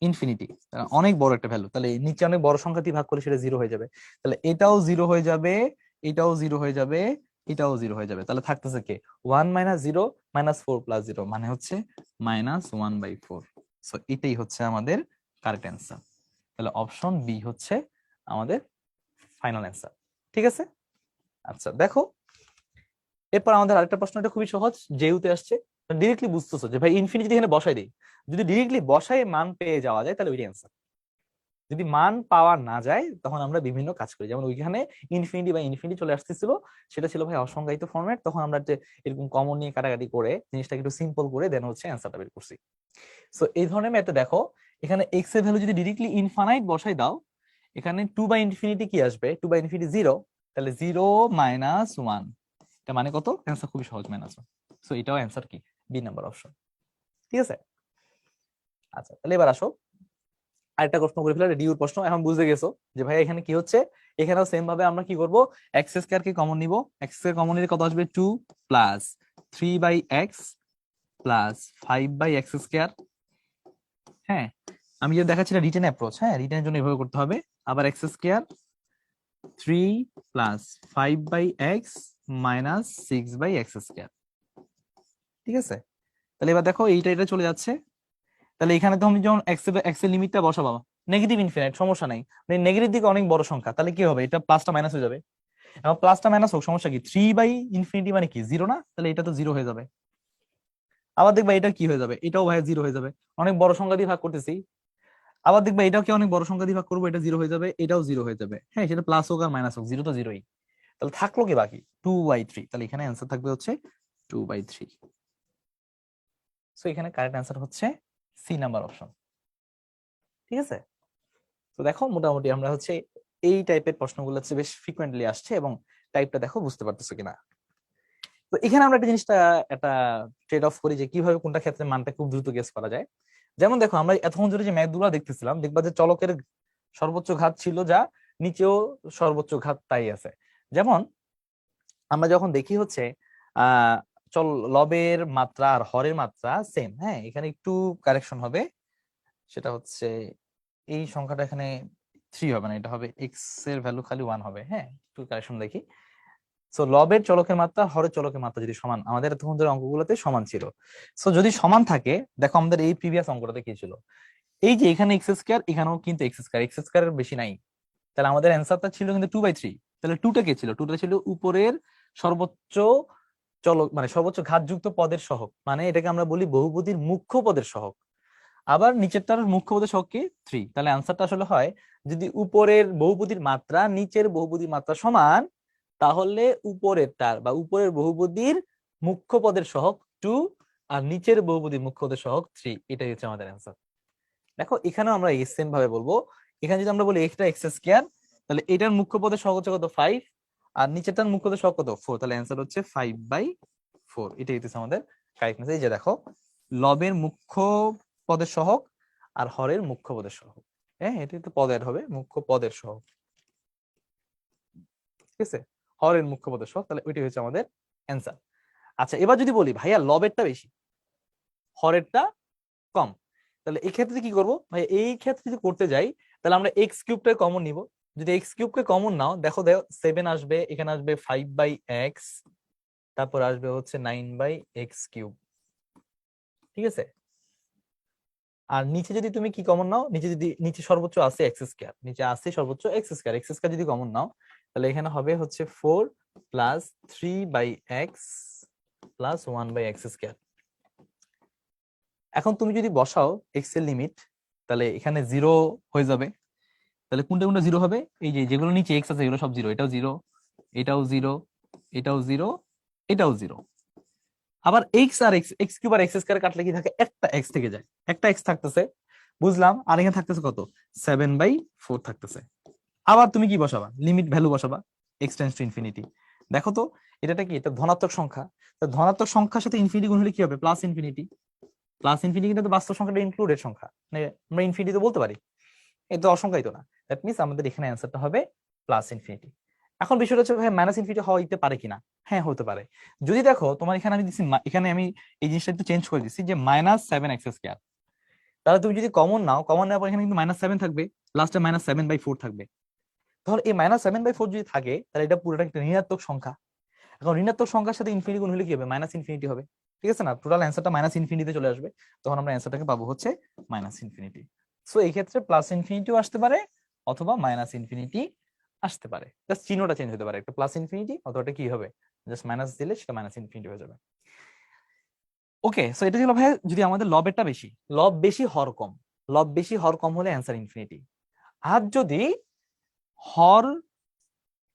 ইনফিনিটি, অনেক বড় একটা ভ্যালু, তাহলে নিচে অনেক বড় সংখ্যা দিয়ে ভাগ করে সেটা 0 হয়ে যাবে, তাহলে এটাও 0 হয়ে যাবে, এটাও 0 হয়ে যাবে, এটাও 0 হয়ে যাবে। তাহলে থাকতেছে কে? 1 - 0 -4 + 0 মানে হচ্ছে -1/4। সো এটাই হচ্ছে আমাদের কারেক্ট অ্যান্সার। তাহলে অপশন বি হচ্ছে আমাদের ফাইনাল অ্যান্সার, ঠিক আছে? আচ্ছা দেখো এরপর আমাদের আরেকটা প্রশ্ন, এটা খুবই সহজ, যেহেতু আসছে ডিরেক্টলি বুঝতেছো যে ভাই ইনফিনিটি এখানে বসাই দেই, যদি ডিরেক্টলি বসাই মান পেয়ে যাওয়া যায় তাহলে ওইটাই অ্যান্সার। যদি মান পাওয়া না যায় তখন আমরা বিভিন্ন কাজ করি, যেমন ওইখানে ইনফিনিটি চলে আসতেছিল, সেটা ছিল ভাই অসংজ্ঞায়িত ফরম্যাট, তখন আমরা যে এরকম কমন নিয়ে কাটাকাটি করে জিনিসটাকে একটু সিম্পল করে দেন হচ্ছে অ্যান্সারটা বের করছি। সো এই ধরনের ম্যাথে দেখো এখানে এক্স এর ভ্যালু যদি ডিরেক্টলি ইনফাইনাইট বসাই দাও, এখানে 2/ইনফিনিটি কি আসবে? 2/ইনফিনিটি 0, তাহলে 0 মাইনাস 1, এটা মানে কত? অ্যান্সার খুবই সহজ, -1। সো এটাও অ্যান্সার কি? B number option. ঠিক আছে, আচ্ছা তাহলে এবার আসো আরেকটা প্রশ্ন করে ফেলে, ডিউর প্রশ্ন। এখন বুঝতে গেছো যে ভাই এখানে কি হচ্ছে। এখানেও সেম ভাবে আমরা কি করব, এক্স স্কয়ার কে কমন নিব। এক্স স্কয়ার কমন নিলে কত আসবে? 2 plus 3/x plus 5/x square. হ্যাঁ, আমি যে দেখাচ্ছি এটা রিটেন অ্যাপ্রোচ। হ্যাঁ, রিটেনের জন্য এভাবে করতে হবে। আবার x square 3 plus 5/x minus 6/x square. ঠিক আছে, তাহলে এবার দেখো এইটা এটা চলে যাচ্ছে। তাহলে এখানে তুমি যখন এক্স এর লিমিটটা বসাবো নেগেটিভ ইনফিনিট, সমস্যা নাই, মানে নেগেটিভ দিকে অনেক বড় সংখ্যা, তাহলে কি হবে? এটা প্লাসটা মাইনাস হয়ে যাবে। এখন প্লাসটা মাইনাস হোক, সমস্যা কি? 3/ইনফিনিটি মানে কি? 0 না? তাহলে এটা তো 0 হয়ে যাবে। আবার দেখবা এটা কি হয়ে যাবে? এটাও ভাই 0 হয়ে যাবে, অনেক বড় সংখ্যা দিয়ে ভাগ করতেছি। আবার দেখবা এটাও কি অনেক বড় সংখ্যা দিয়ে ভাগ করবো, এটা 0 হয়ে যাবে, এটাও 0 হয়ে যাবে। হ্যাঁ, সেটা প্লাস হোক আর মাইনাস হোক, 0 তো 0ই। তাহলে থাকলো কি বাকি? 2/3। তাহলে এখানে অ্যান্সার থাকবে হচ্ছে 2/3। সো এখানে কারেক্ট অ্যান্সার হচ্ছে সি নাম্বার অপশন। ঠিক আছে, তো দেখো মোটামুটি আমরা হচ্ছে এই টাইপের প্রশ্নগুলো হচ্ছে বেশ ফ্রিকোয়েন্টলি আসছে, এবং টাইপটা দেখো বুঝতে পারতেছো কিনা। তো এখানে আমরা একটা জিনিসটা একটা ট্রেড অফ করি যে কিভাবে কোনটা ক্ষেত্রে মানটা খুব দ্রুত গেস করা যায়। যেমন দেখো আমরা এতক্ষণ ধরে যে ম্যাথগুলো দেখতেছিলাম, দেখবা যে চলকের সর্বোচ্চ ঘাত ছিল যা, নিচেও সর্বোচ্চ ঘাত তাই আছে। যেমন আমরা যখন দেখি হচ্ছে আহ চল লবের মাত্রা আর হরের মাত্রা সেম। হ্যাঁ, এখানে একটু কারেকশন হবে, সেটা হচ্ছে এই সংখ্যাটা এখানে 3 হবে না, এটা হবে এক্স এর ভ্যালু খালি 1 হবে। হ্যাঁ, একটু কারেকশন দেখি। সো লবের চলকের মাত্রা হরের চলকের মাত্রা যদি সমান, আমাদের তখন ধরে অঙ্কগুলোতে সমান ছিল। সো যদি সমান থাকে, দেখো আমাদের এই প্রিভিয়াস অঙ্কটাতে কি ছিল, এই যে এখানে এক্স স্কয়ার, এখানেও কিন্তু এক্স স্কয়ারের বেশি নাই। তাহলে আমাদের অ্যান্সারটা ছিল কিন্তু 2/3। তাহলে টুটা কে ছিল? টুটা ছিল উপরের সর্বোচ্চ চলক, মানে সর্বোচ্চ ঘাতযুক্ত পদের সহগ, মানে এটাকে আমরা বলি বহুপদীর মুখ্য পদের সহগ। আবার নিচেরটার মুখ্য পদের সহগ কি? 3। তাহলে অ্যান্সারটা আসলে হয়, যদি উপরের বহুপদীর মাত্রা নিচের বহুপদীর মাত্রা সমান, তাহলে উপরেরটার বা উপরের বহুপদীর মুখ্য পদের সহগ 2 আর নিচের বহুপদীর মুখ্য পদের সহগ 3। এটাই হচ্ছে আমাদের অ্যান্সার। দেখো এখানেও আমরা সেম ভাবে বলবো। এখানে যদি আমরা বলি এটা এক্স স্কয়ার, তাহলে এটার মুখ্য পদের সহগ হচ্ছে কত? 5, আর নিচেরটার মুখ্য পদের সহগ কত? 4। তাহলে অ্যান্সার হচ্ছে 5/4। এটাই হচ্ছে আমাদের কারেক্টনেস। এই যে দেখো, লবের মুখ্য পদের সহগ আর হরের মুখ্য পদের সহগ। হ্যাঁ, এটা তো পদের হবে, মুখ্য পদের সহগ। ঠিক আছে, হরের মুখ্য পদের সহগ, তাহলে ওইটাই হচ্ছে আমাদের অ্যান্সার। আচ্ছা, এবার যদি বলি ভাইয়া লবেরটা বেশি হরেরটা কম, তাহলে এই ক্ষেত্রে কি করব ভাই? এই ক্ষেত্রে যদি করতে যাই, তাহলে আমরা এক্স কিউবটা কমন নিব। যদি এক্স কিউবকে কমন নাও, দেখো দেখো 7 আসবে, এখানে আসবে 5/x, তারপর আসবে হচ্ছে 9/x³। ঠিক আছে, আর নিচে যদি তুমি কি কমন নাও, নিচে যদি নিচে সর্বোচ্চ আছে এক্স স্কয়ার, নিচে আছে সর্বোচ্চ এক্স স্কয়ার, এক্স স্কয়ার যদি কমন নাও, তাহলে এখানে হবে হচ্ছে 4 প্লাস 3/x প্লাস 1/x²। এখন তুমি যদি বসাও এক্স এর লিমিট, তাহলে এখানে 0 হয়ে যাবে। তাহলে কোনটা কোনটা 0 হবে? এই যে যেগুলো নিচে এক্স আছে এগুলো সব 0, এটাও 0, এটাও 0, এটাও 0, এটাও 0। আবার এক্স আর এক্স, এক্স কিউব আর এক্স স্কয়ার কাটলে কি থাকে? একটা এক্স থেকে যায়, একটা এক্স থাকতেছে, বুঝলাম। আর এখানে থাকতেছে কত? 7/4 থাকতেছে। আবার তুমি কি বসাবা? লিমিট ভ্যালু বসাবা, এক্স টেন্ডস টু ইনফিনিটি। দেখো তো এটা কি? এটা ধনাত্মক সংখ্যা। তা ধনাত্মক সংখ্যার সাথে ইনফিনিটি গুণ হলে কি হবে? Plus infinity. প্লাস ইনফিনিটি কিন্তু বাস্তব সংখ্যাটা ইনক্লুডেড সংখ্যা, মানে আমরা ইনফিনিটি তো বলতে পারি, এটা অসংখ্যায়িত না। দ্যাট মিন্স আমাদের এখানে অ্যান্সারটা হবে প্লাস ইনফিনিটি। এখন বিষয়টা হচ্ছে ভাই মাইনাস ইনফিনিটি হইতে পারে কিনা? হ্যাঁ, হতে পারে। যদি দেখো তোমার এখানে আমি দিচ্ছি, এখানে আমি এই জিনিসটা একটু চেঞ্জ করে দিচ্ছি যে -7x²। তাহলে তুমি যদি কমন নাও, কমন নেওয়ার পর এখানে কিন্তু -7 থাকবে, লাস্টে -7/4 থাকবে। ধর এই -7/4 যদি থাকে, তাহলে এটা পুরোটা একটা ঋণাত্মক সংখ্যা। এখন ঋণাত্মক সংখ্যার সাথে ইনফিনিটি গুণ হলে কি হবে? মাইনাস ইনফিনিটি হবে। ঠিক আছে না? টোটাল অ্যান্সারটা মাইনাস ইনফিনিটিতে চলে আসবে, তখন আমরা অ্যান্সারটাকে পাবো হচ্ছে মাইনাস ইনফিনিটি। সো এই ক্ষেত্রে প্লাস ইনফিনিটিও আসতে পারে অথবা মাইনাস ইনফিনিটি আসতে পারে, জাস্ট চিহ্নটা চেঞ্জ হতে পারে, একটা প্লাস ইনফিনিটি অথবা এটা কি হবে, জাস্ট মাইনাস দিলে সেটা মাইনাস ইনফিনিটি হয়ে যাবে। ওকে, সো এটা ছিল ভাই যদি আমাদের লবেরটা বেশি, লব বেশি হর কম, লব বেশি হর কম হলে অ্যান্সার ইনফিনিটি। আর যদি হর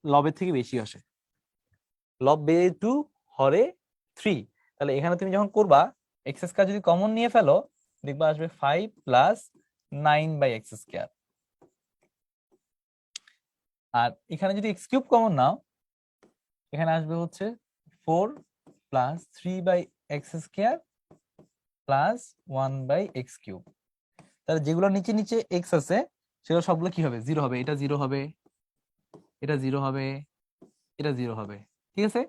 লবের থেকে বেশি আসে, লব বেড়ে 2 হরে 3, তাহলে এখানে তুমি যখন করবা এক্স স্কয়ার যদি কমন নিয়ে ফেলো, দেখবা আসবে 5 প্লাস 9/x²। আর এখানে যদি এক্স কিউব কমন নাও, এখানে আসবে হচ্ছে 4 প্লাস 3/x² প্লাস 1/x³। তাহলে যেগুলো নিচে নিচে এক্স আছে সেগুলো সবগুলো কি হবে, জিরো হবে। এটা জিরো হবে, এটা জিরো হবে, এটা জিরো হবে। ঠিক আছে।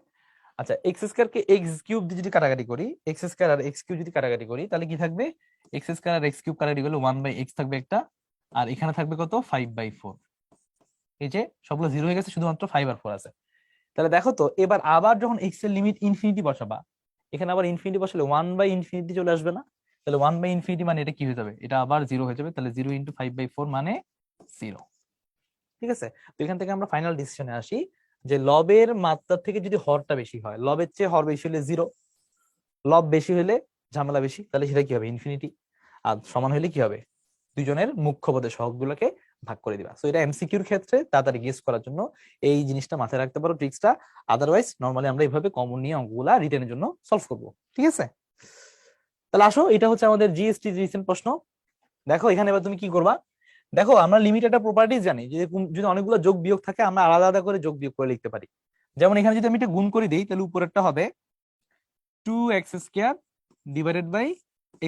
আচ্ছা, x² কে x³ দিয়ে যদি কাটাকাটি করি, x² আর x³ যদি কাটাকাটি করি, তাহলে কি থাকবে, x² আর x³ কাটাকাটি করলে 1/x থাকবে একটা, আর এখানে থাকবে কত, 5/4। এই যে সবগুলো জিরো হয়ে গেছে, শুধুমাত্র 5 আর 4 আছে। তাহলে দেখো তো, এবার আবার যখন x এর লিমিট ইনফিনিটি বসাবা, এখানে আবার ইনফিনিটি বসালে 1/∞ চলে আসবে না? তাহলে 1/∞ মানে এটা কি হয়ে যাবে, এটা আবার জিরো হয়ে যাবে। তাহলে 0 × 5/4 মানে 0। ঠিক আছে। তো এখান থেকে আমরা ফাইনাল ডিসিশনে আসি যে লবের মাত্রার থেকে যদি হরটা বেশি হয়, লবের চেয়ে হর বেশি হলে 0, লব বেশি হলে ঝামেলা বেশি, তাহলে সেটা কি হবে, ইনফিনিটি। আর সমান হলে কি হবে, দুইজনের মুখ্য পদের সহগগুলোকে ভাগ করে দিবা। সো এটা এমসিকিউর ক্ষেত্রে তাড়াতাড়ি গেস করার জন্য এই জিনিসটা মাথায় রাখতে পারো, ট্রিক্সটা। আদারওয়াইজ নরমালি আমরা এইভাবে কমন নিয়ে অঙ্কগুলা রিটেনের জন্য সলভ করব। ঠিক আছে। তাহলে আসো, এটা হচ্ছে আমাদের জিএসটি রিসেন্ট প্রশ্ন। দেখো এখানে এবার তুমি কি করবা, দেখো আমরা লিমিট একটা প্রপার্টিজ জানি যে যদি অনেকগুলো যোগ বিয়োগ থাকে আমরা আলাদা আলাদা করে যোগ বিয়োগ করে লিখতে পারি। যেমন এখানে যদি আমি এটা গুণ করে দিই, তাহলে উপরেরটা হবে 2x² divided by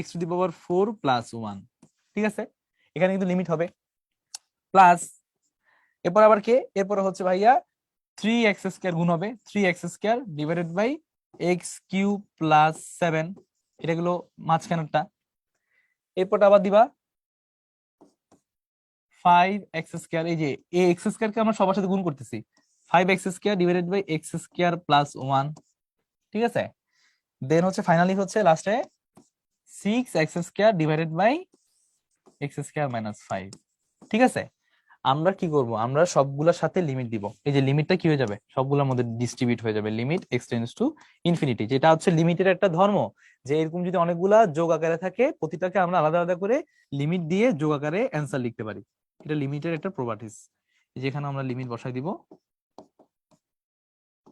x⁴ plus 1। ঠিক আছে, এখানে কিন্তু লিমিট হবে প্লাস, এরপর আবার কে, এরপর হচ্ছে ভাইয়া 3x² গুণ হবে 3x² divided by x³ plus 7, এটা গুলো মাঝখানেরটা। এরপর আবার দিবা 5x², এই যে x² কে আমরা সবার সাথে গুণ করতেছি, 5x² divided by x² plus 1। ঠিক আছে। দেন হচ্ছে ফাইনালি হচ্ছে লাস্টে 6x² divided by x² minus 5। ঠিক আছে। আমরা কি করব, আমরা সবগুলোর সাথে লিমিট দিব। এই যে লিমিটটা কি হয়ে যাবে, সবগুলোর মধ্যে ডিস্ট্রিবিউট হয়ে যাবে, limit x tends to infinity, যেটা হচ্ছে লিমিটের একটা ধর্ম, যে এরকম যদি অনেকগুলা যোগ আকারে থাকে প্রতিটাকে আমরা আলাদা আলাদা করে লিমিট দিয়ে যোগ আকারে অ্যান্সার লিখতে পারি। এটা লিমিটের একটা প্রপার্টিস। যেখানে আমরা লিমিট বসাই দিব,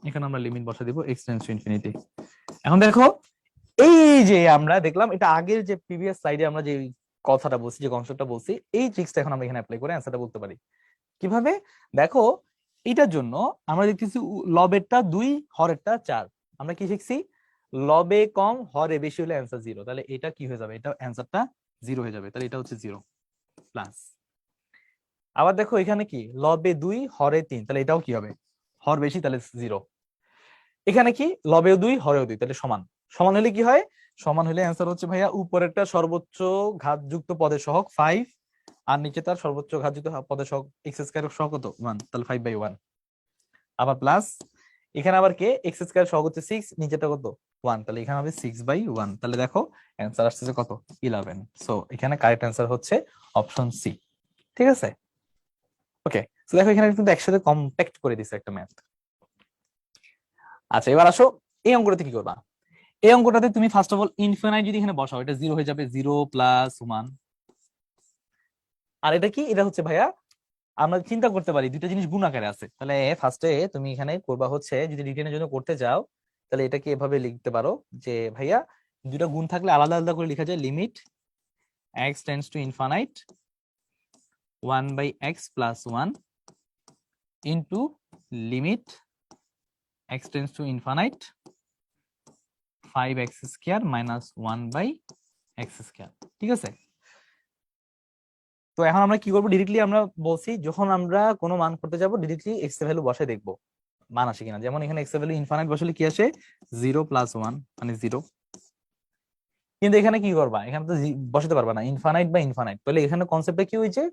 এখানে আমরা লিমিট বসাই দিব x টেন্ডস টু ইনফিনিটি। এখন দেখো, এই যে আমরা দেখলাম, এটা আগের যে প্রিভিয়াস স্লাইডে আমরা যে কথাটা বলছি, যে কনসেপ্টটা বলছি, এই ট্রিক্সটা এখন আমরা এখানে অ্যাপ্লাই করে অ্যান্সারটা বলতে পারি। কিভাবে, দেখো এটার জন্য আমরা দেখতেছি লবেরটা 2, হরেরটা 4। আমরা কি শিখছি, লবে কম হরে বেশি হলে অ্যান্সার 0, তাহলে এটা কি হয়ে যাবে, এটা অ্যান্সারটা 0 হয়ে যাবে, তাহলে এটা হচ্ছে 0 প্লাস। আবার দেখো এখানে কি, লবে 2 হরে 3, তাহলে এটাও কি হবে, হর বেশি, তাহলে 0। এখানে কি, লবেও 2 হরেও 2, তাহলে সমান। সমান হলে কি হয়, সমান হলে অ্যান্সার হচ্ছে ভাইয়া উপরেরটা সর্বোচ্চ ঘাতযুক্ত পদের সহগ 5, আর নিচে তার সর্বোচ্চ ঘাতযুক্ত পদের সহগ x² সহগ কত 1, তাহলে 5/1। আবার প্লাস, এখানে আবার কে, x² সহগ হচ্ছে 6, নিচেটা কত 1, তাহলে এখানে হবে 6/1। তাহলে দেখো অ্যান্সার আসছে কত, 11। সো এখানে কারেক্ট অ্যান্সার হচ্ছে অপশন সি। ঠিক আছে। ওকে, তো দেখো এখানে কিন্তু একসাথে কম্প্যাক্ট করে দিছে একটা ম্যাথ। আচ্ছা, এবার আসো এই অঙ্কটাতে কি করবা। এই অঙ্কটাতে তুমি ফার্স্ট অফ অল ইনফিনাইট যদি এখানে বসাও, এটা 0 হয়ে যাবে, 0 প্লাস 1। আর এটা কি, এটা হচ্ছে ভাইয়া, আমরা চিন্তা করতে পারি দুইটা জিনিস গুণ আকারে আছে। তাহলে ফার্স্টে তুমি এখানে করবা হচ্ছে, যদি রিটেনের জন্য করতে যাও তাহলে এটাকে এভাবে লিখতে পারো যে ভাইয়া, দুইটা গুণ থাকলে আলাদা আলাদা করে লেখা যায়, limit x tends two infinite 1/x plus 1 into limit x tends two infinite 5x² minus 1/x²। ঠিক আছে। তো এখন আমরা কি করবো, ডিরেক্টলি আমরা বলছি যখন আমরা কোনো মান করতে যাবো ডিরেক্টলি এক্স এর ভ্যালু বসাই দেখবো মান আসে কিনা। যেমন এখানে এক্স এর ভ্যালু ইনফিনিট বসালে কি আসে, 0 প্লাস 1 মানে 0। কিন্তু এখানে কি করবা, এখানে তো বসাতে পারবা না, ইনফিনিট বা ইনফিনিট, তাহলে এখানে কনসেপ্টটা কি হয়েছে,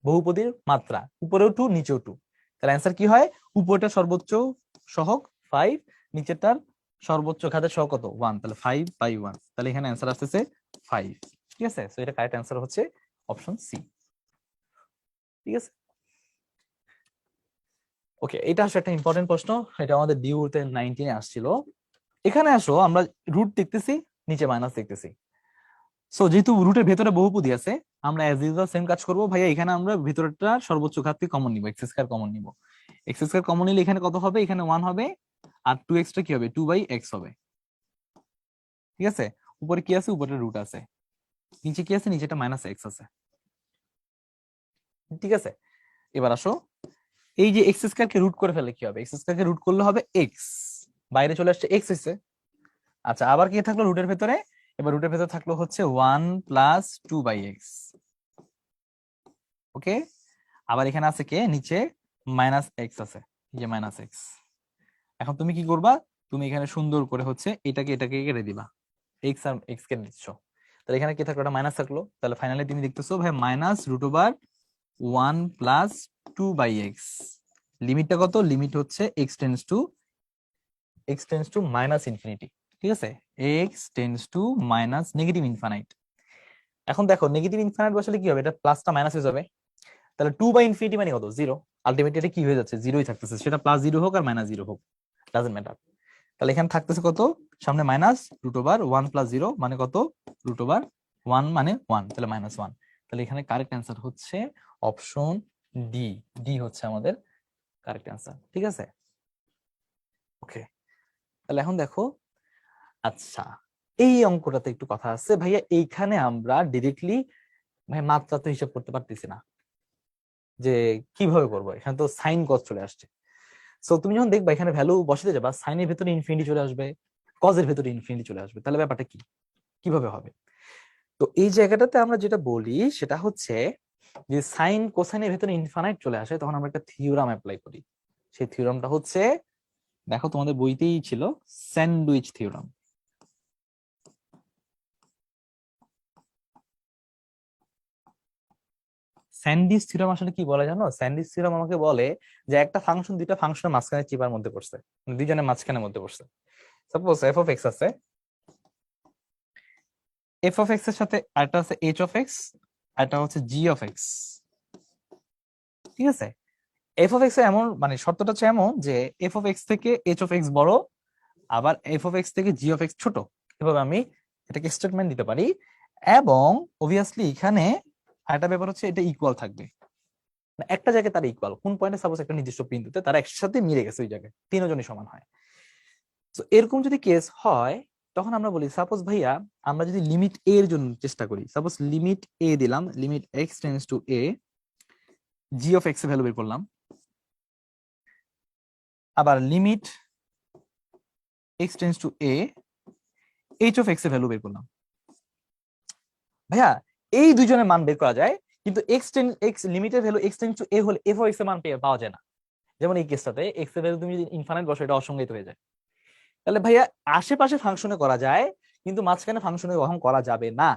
বহুপদীর মাত্রা, উপরেও 2 নিচেও 2। তাহলে অ্যান্সার কি হয়, উপরটা সর্বোচ্চ সহগ 5, নিচেরটার সর্বোচ্চ ঘাতের সহগ কত 1, তাহলে 5/1। তাহলে এখানে অ্যান্সার আসতেছে 5। ঠিক আছে। সো এটা কারেক্ট অ্যান্সার হচ্ছে অপশন সি। ঠিক আছে। ওকে, এটা আসলে একটা ইম্পর্টেন্ট প্রশ্ন, এটা আমাদের ডিউতে 19 আসছিল। এখানে আসো আমরা রুট দেখতেছি, নিচে মাইনাস দেখতেছি। সো যেহেতু রুটের ভেতরে বহুপদী আছে, আমরা অ্যাজ ইউজুয়াল সেম কাজ করবো ভাইয়া। এখানে আমরা ভেতরটা সর্বোচ্চ ঘাত থেকে কমন নিব, x² কমন নিব। x² কমন নিলে এখানে কত হবে, এখানে 1 হবে, আর 2x টা কি হবে, 2/x হবে। ঠিক আছে। উপরে কি আছে, উপরে রুট আছে, নিচে কি আছে, নিচেটা মাইনাস x আছে। ঠিক আছে। এবার আসো, এই যে x² কে রুট করে ফেলে কি হবে, x² কে রুট করলে হবে x, বাইরে চলে আসছে এক্স হয়েছে। আচ্ছা, আবার কি থাকলো রুটের ভেতরে? এবার রুটের ভেতরে থাকলো হচ্ছে 1 + 2/x। ওকে, আবার এখানে আছে কে নিচে -x আছে, এই যে -x। এখন তুমি কি করবা? তুমি এখানে সুন্দর করে হচ্ছে এটাকে কেটে দিবা, এক্স আর এক্স কেটে দিচ্ছ। তাহলে এখানে কি থাকলো? একটা মাইনাস থাকলো। তাহলে ফাইনালি তুমি দেখতেছো ভাই -√1 + 2/x। লিমিটটা কত? লিমিট হচ্ছে x টেন্ডস টু -ইনফিনিটি। ঠিক আছে, x tends two negative infinite. এখন দেখো নেগেটিভ ইনফাইনাইট বসালে কি হবে? এটা প্লাসটা মাইনাস হয়ে যাবে। তাহলে 2/ইনফিনিটি মানে কত? 0। আলটিমেটলি এটা কি হয়ে যাচ্ছে? 0ই থাকতেছে, সেটা +0 হোক আর -0 হোক, ডাজন্ট ম্যাটার। তাহলে এখানে থাকতেছে কত? সামনে -√1 + 0 মানে কত? √1 মানে 1, তাহলে -1। তাহলে এখানে কারেক্ট অ্যান্সার হচ্ছে অপশন ডি। ডি হচ্ছে আমাদের কারেক্ট অ্যান্সার। ঠিক আছে, ওকে। তাহলে এখন দেখো, আচ্ছা এই অঙ্কটাতে একটু কথা আছে ভাইয়া। এইখানে আমরা ডিরেক্টলি ভাই মাত্রা তো হিসাব করতে পারতেছি না, যে কিভাবে করবো। এখানে তো সাইন কস চলে আসছে। সো তুমি যখন দেখবা এখানে ভ্যালু বসাতে যাবা, সাইনের ভেতরে ইনফিনিটি চলে আসবে, কজের ভেতরে ইনফিনিটি চলে আসবে, তাহলে ব্যাপারটা কি, কিভাবে হবে? তো এই জায়গাটাতে আমরা যেটা বলি সেটা হচ্ছে যে সাইন কোসাইনের ভেতরে ইনফাইনাইট চলে আসে, তখন আমরা একটা থিওরাম অ্যাপ্লাই করি। সেই থিওরামটা হচ্ছে, দেখো তোমাদের বইতেই ছিল, স্যান্ডউইচ থিওরাম। স্যান্ডউইচ থিওরাম আসলে কি বলে জানো? স্যান্ডউইচ থিওরাম আমাকে বলে যে একটা ফাংশন দুইটা ফাংশনের মাঝখানে চিপার মধ্যে পড়ছে, মানে দুইজনের মাঝখানের মধ্যে পড়ছে। সাপোজ f(x) আছে, f(x) এর সাথে আরেকটা আছে h(x), আরেকটা হচ্ছে g(x). ঠিক আছে, f(x) এ এমন মানে শর্তটা হচ্ছে এমন যে f(x) থেকে h(x) বড়, আবার f(x) থেকে g(x) ছোট। এভাবে আমি এটাকে স্টেটমেন্ট দিতে পারি। এবং অবভিয়াসলি এখানে আরেকটা ব্যাপার হচ্ছে এটা ইকুয়াল থাকবে, মানে একটা জায়গায় তারা ইকুয়াল, কোন পয়েন্টে সাপোজ একটা নির্দিষ্ট বিন্দুতে তারা একসাথে মিলে গেছে, ওই জায়গায় তিনজনই সমান হয়। তো এরকম যদি কেস হয়, তখন আমরা বলি সাপোজ ভাইয়া আমরা যদি লিমিট এ এর জন্য চেষ্টা করি, সাপোজ লিমিট এ দিলাম, limit x tends two a, g(x) এর ভ্যালু বের করলাম, আবার limit x tends two a, h(x) এর ভ্যালু বের করলাম। ভাইয়া এই দুইজনের মান বের করা যায়, কিন্তু এক্স লিমিটের value x tends two a হলে f(x) এর মান পাওয়া যায় না। যেমন এই কেসটাতে এক্স এর ভ্যালু তুমি যদি ইনফাইনাইট বসো, এটা অসংজ্ঞায়িত হয়ে যায়। তাহলে ভাইয়া আশেপাশে ফাংশনে করা যায়, কিন্তু মাঝখানে ফাংশনে কখন করা যাবে না।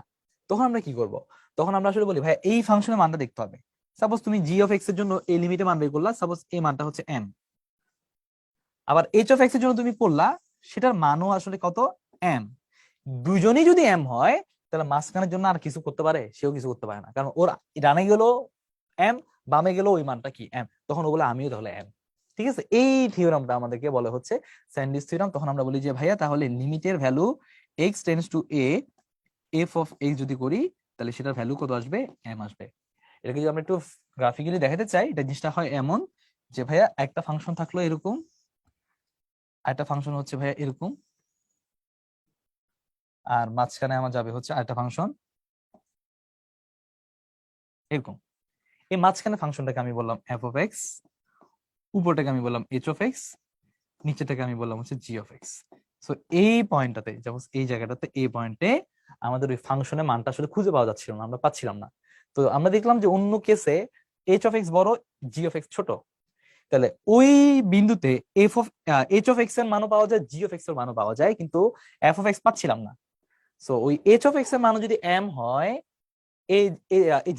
তখন আমরা কি করব? তখন আমরা আসলে বলি ভাইয়া এই ফাংশনের মানটা দেখতে হবে। সাপোজ তুমি g(x) এর জন্য এই লিমিটের মান বের করলা, সাপোজ এই মানটা হচ্ছে m। আবার h(x) এর জন্য তুমি করলা, সেটার মানও আসলে কত? m। দুইজনই যদি m হয়, তাহলে মাঝখানের জন্য আর কিছু করতে পারে? সেও কিছু করতে পারে না, কারণ ওর ডানে গেল m, বামে গেল ওই মানটা কি m, তখন ও বলে আমিও তাহলে m। ঠিক আছে, এই থিওরামটা আমাদেরকে বলে হচ্ছে স্যান্ডউইচ থিওরাম। তখন আমরা বলি যে ভাইয়া তাহলে লিমিটের value x tends two a, f(x) যদি করি, তাহলে সেটার ভ্যালু কত আসবে? m আসবে। এটাকে যদি আমরা একটু গ্রাফিক্যালি দেখাতে চাই, এটা জিনিসটা হয় এমন যে ভাইয়া একটা ফাংশন থাকলো এরকম, আরেকটা ফাংশন হচ্ছে ভাইয়া এরকম, আর মাঝখানে আমার যাবে হচ্ছে আরেকটা ফাংশন এরকম। এই মাঝখানে ফাংশনটাকে আমি বললাম f(x), উপরটাকে আমি বললাম h(x), নিচেটাকে আমি বললাম হচ্ছে g(x). সো এই পয়েন্টটাতে, যেমন এই জায়গাটাতে, এই পয়েন্টে আমাদের ওই ফাংশনের মানটা আসলে খুঁজে পাওয়া যাচ্ছিল না, আমরা পাচ্ছিলাম না। তো আমরা দেখলাম যে অন্য কেসে h(x) বড়, g(x) ছোট। তাহলে ওই বিন্দুতে h(x) এর মানও পাওয়া যায়, g(x) এর মানও পাওয়া যায়, কিন্তু f(x) পাচ্ছিলাম না। সো ওই h(x) এর মানও যদি m হয়, এই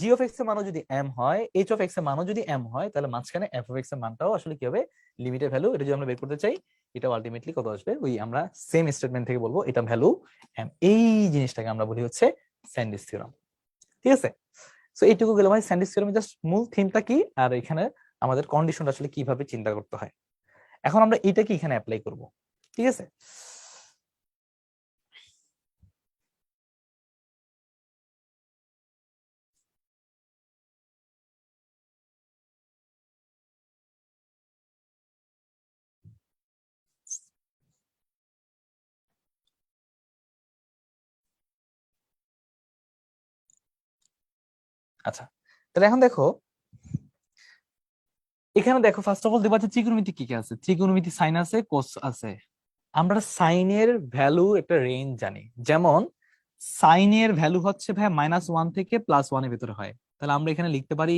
g(x) এর মানও যদি m হয়, h(x) এর মানও যদি m হয়, তাহলে মাঝখানে f(x) এর মানটাও আসলে কি হবে? লিমিটের ভ্যালু। এটা যদি আমরা বের করতে চাই, এটা আলটিমেটলি কত আসবে? ওই আমরা সেম স্টেটমেন্ট থেকে বলবো এটা ভ্যালু m। এই জিনিসটাকে আমরা বলি হচ্ছে স্যান্ডউইচ থিওরাম। ঠিক আছে, সো এইটুকু গেল ভাই স্যান্ডউইচ থিওরামের জাস্ট মূল থিমটা কি, আর এখানে আমাদের কন্ডিশনটা আসলে কিভাবে চিন্তা করতে হয়। এখন আমরা এটা কি এখানে অ্যাপ্লাই করব। ঠিক আছে, আচ্ছা তাহলে এখন দেখো, এখানে দেখো ফার্স্ট অফ অল দেখবা যে ত্রিকোণমিতি কি কি আছে। ত্রিকোণমিতি সাইন আছে, কোস আছে, আমরা সাইনের ভ্যালু একটা রেঞ্জ জানি, যেমন সাইনের ভ্যালু হচ্ছে ভাই -1 থেকে +1 এর ভিতরে হয়। তাহলে আমরা এখানে লিখতে পারি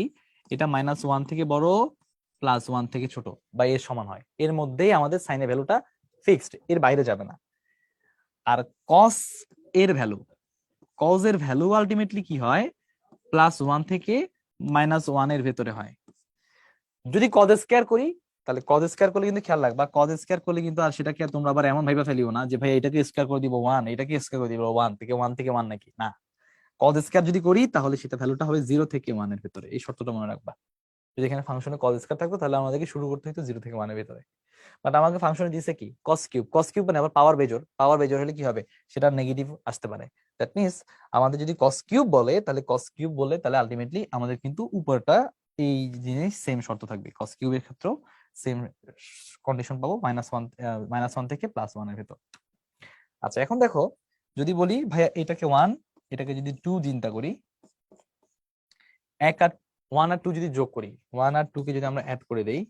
এটা -1 থেকে বড়, +1 থেকে ছোট বা এর সমান হয়, এর মধ্যেই আমাদের সাইনের ভ্যালুটা ফিক্সড, এর বাইরে যাবে না। আর কস এর ভ্যালু, কজ এর ভ্যালু আলটিমেটলি কি হয়, +1 থেকে -1 এর ভেতরে হয়। যদি কজ স্কয়ার করি, তাহলে কজ স্কয়ার করলে কিন্তু খেয়াল রাখবা, কজ স্কয়ার করলে কিন্তু আর সেটাকে তোমরা আবার এমন ভাবে ফেলিও না যে ভাই এটাকে স্কয়ার করে দিব 1, এটাকে স্কয়ার করে দিব 1 থেকে 1 নাকি, না। কজ স্কয়ার যদি করি তাহলে সেটা ভ্যালুটা হবে 0 থেকে 1 এর ভিতরে, এই শর্তটা মনে রাখবা। যদি এখানে ফাংশনে কজ স্কয়ার থাকতো তাহলে আমাদেরকে শুরু করতে হতো 0 থেকে 1 এর ভিতরে। বাট আমাকে ফাংশনে দিয়েছে কি কস কিউব, কস কিউব মানে আবার পাওয়ার বেজোর, পাওয়ার বেজোর হলে কি হবে, সেটা নেগেটিভ আসতে পারে। দ্যাট মিনস আমাদের যদি কস কিউব বলে, তাহলে কস কিউব বলে তাহলে আলটিমেটলি আমাদের কিন্তু উপরটা এই জিনিস সেম শর্ত থাকবে, কস কিউবের ক্ষেত্রেও সেম কন্ডিশন পাবো, -1 থেকে +1 এর ভিতর। আচ্ছা এখন দেখো, যদি বলি ভাইয়া এটাকে 1, এটাকে যদি 2 চিন্তা করি, 1 আর 2 যদি যোগ করি, 1 আর 2 কে যদি আমরা অ্যাড করে দেই,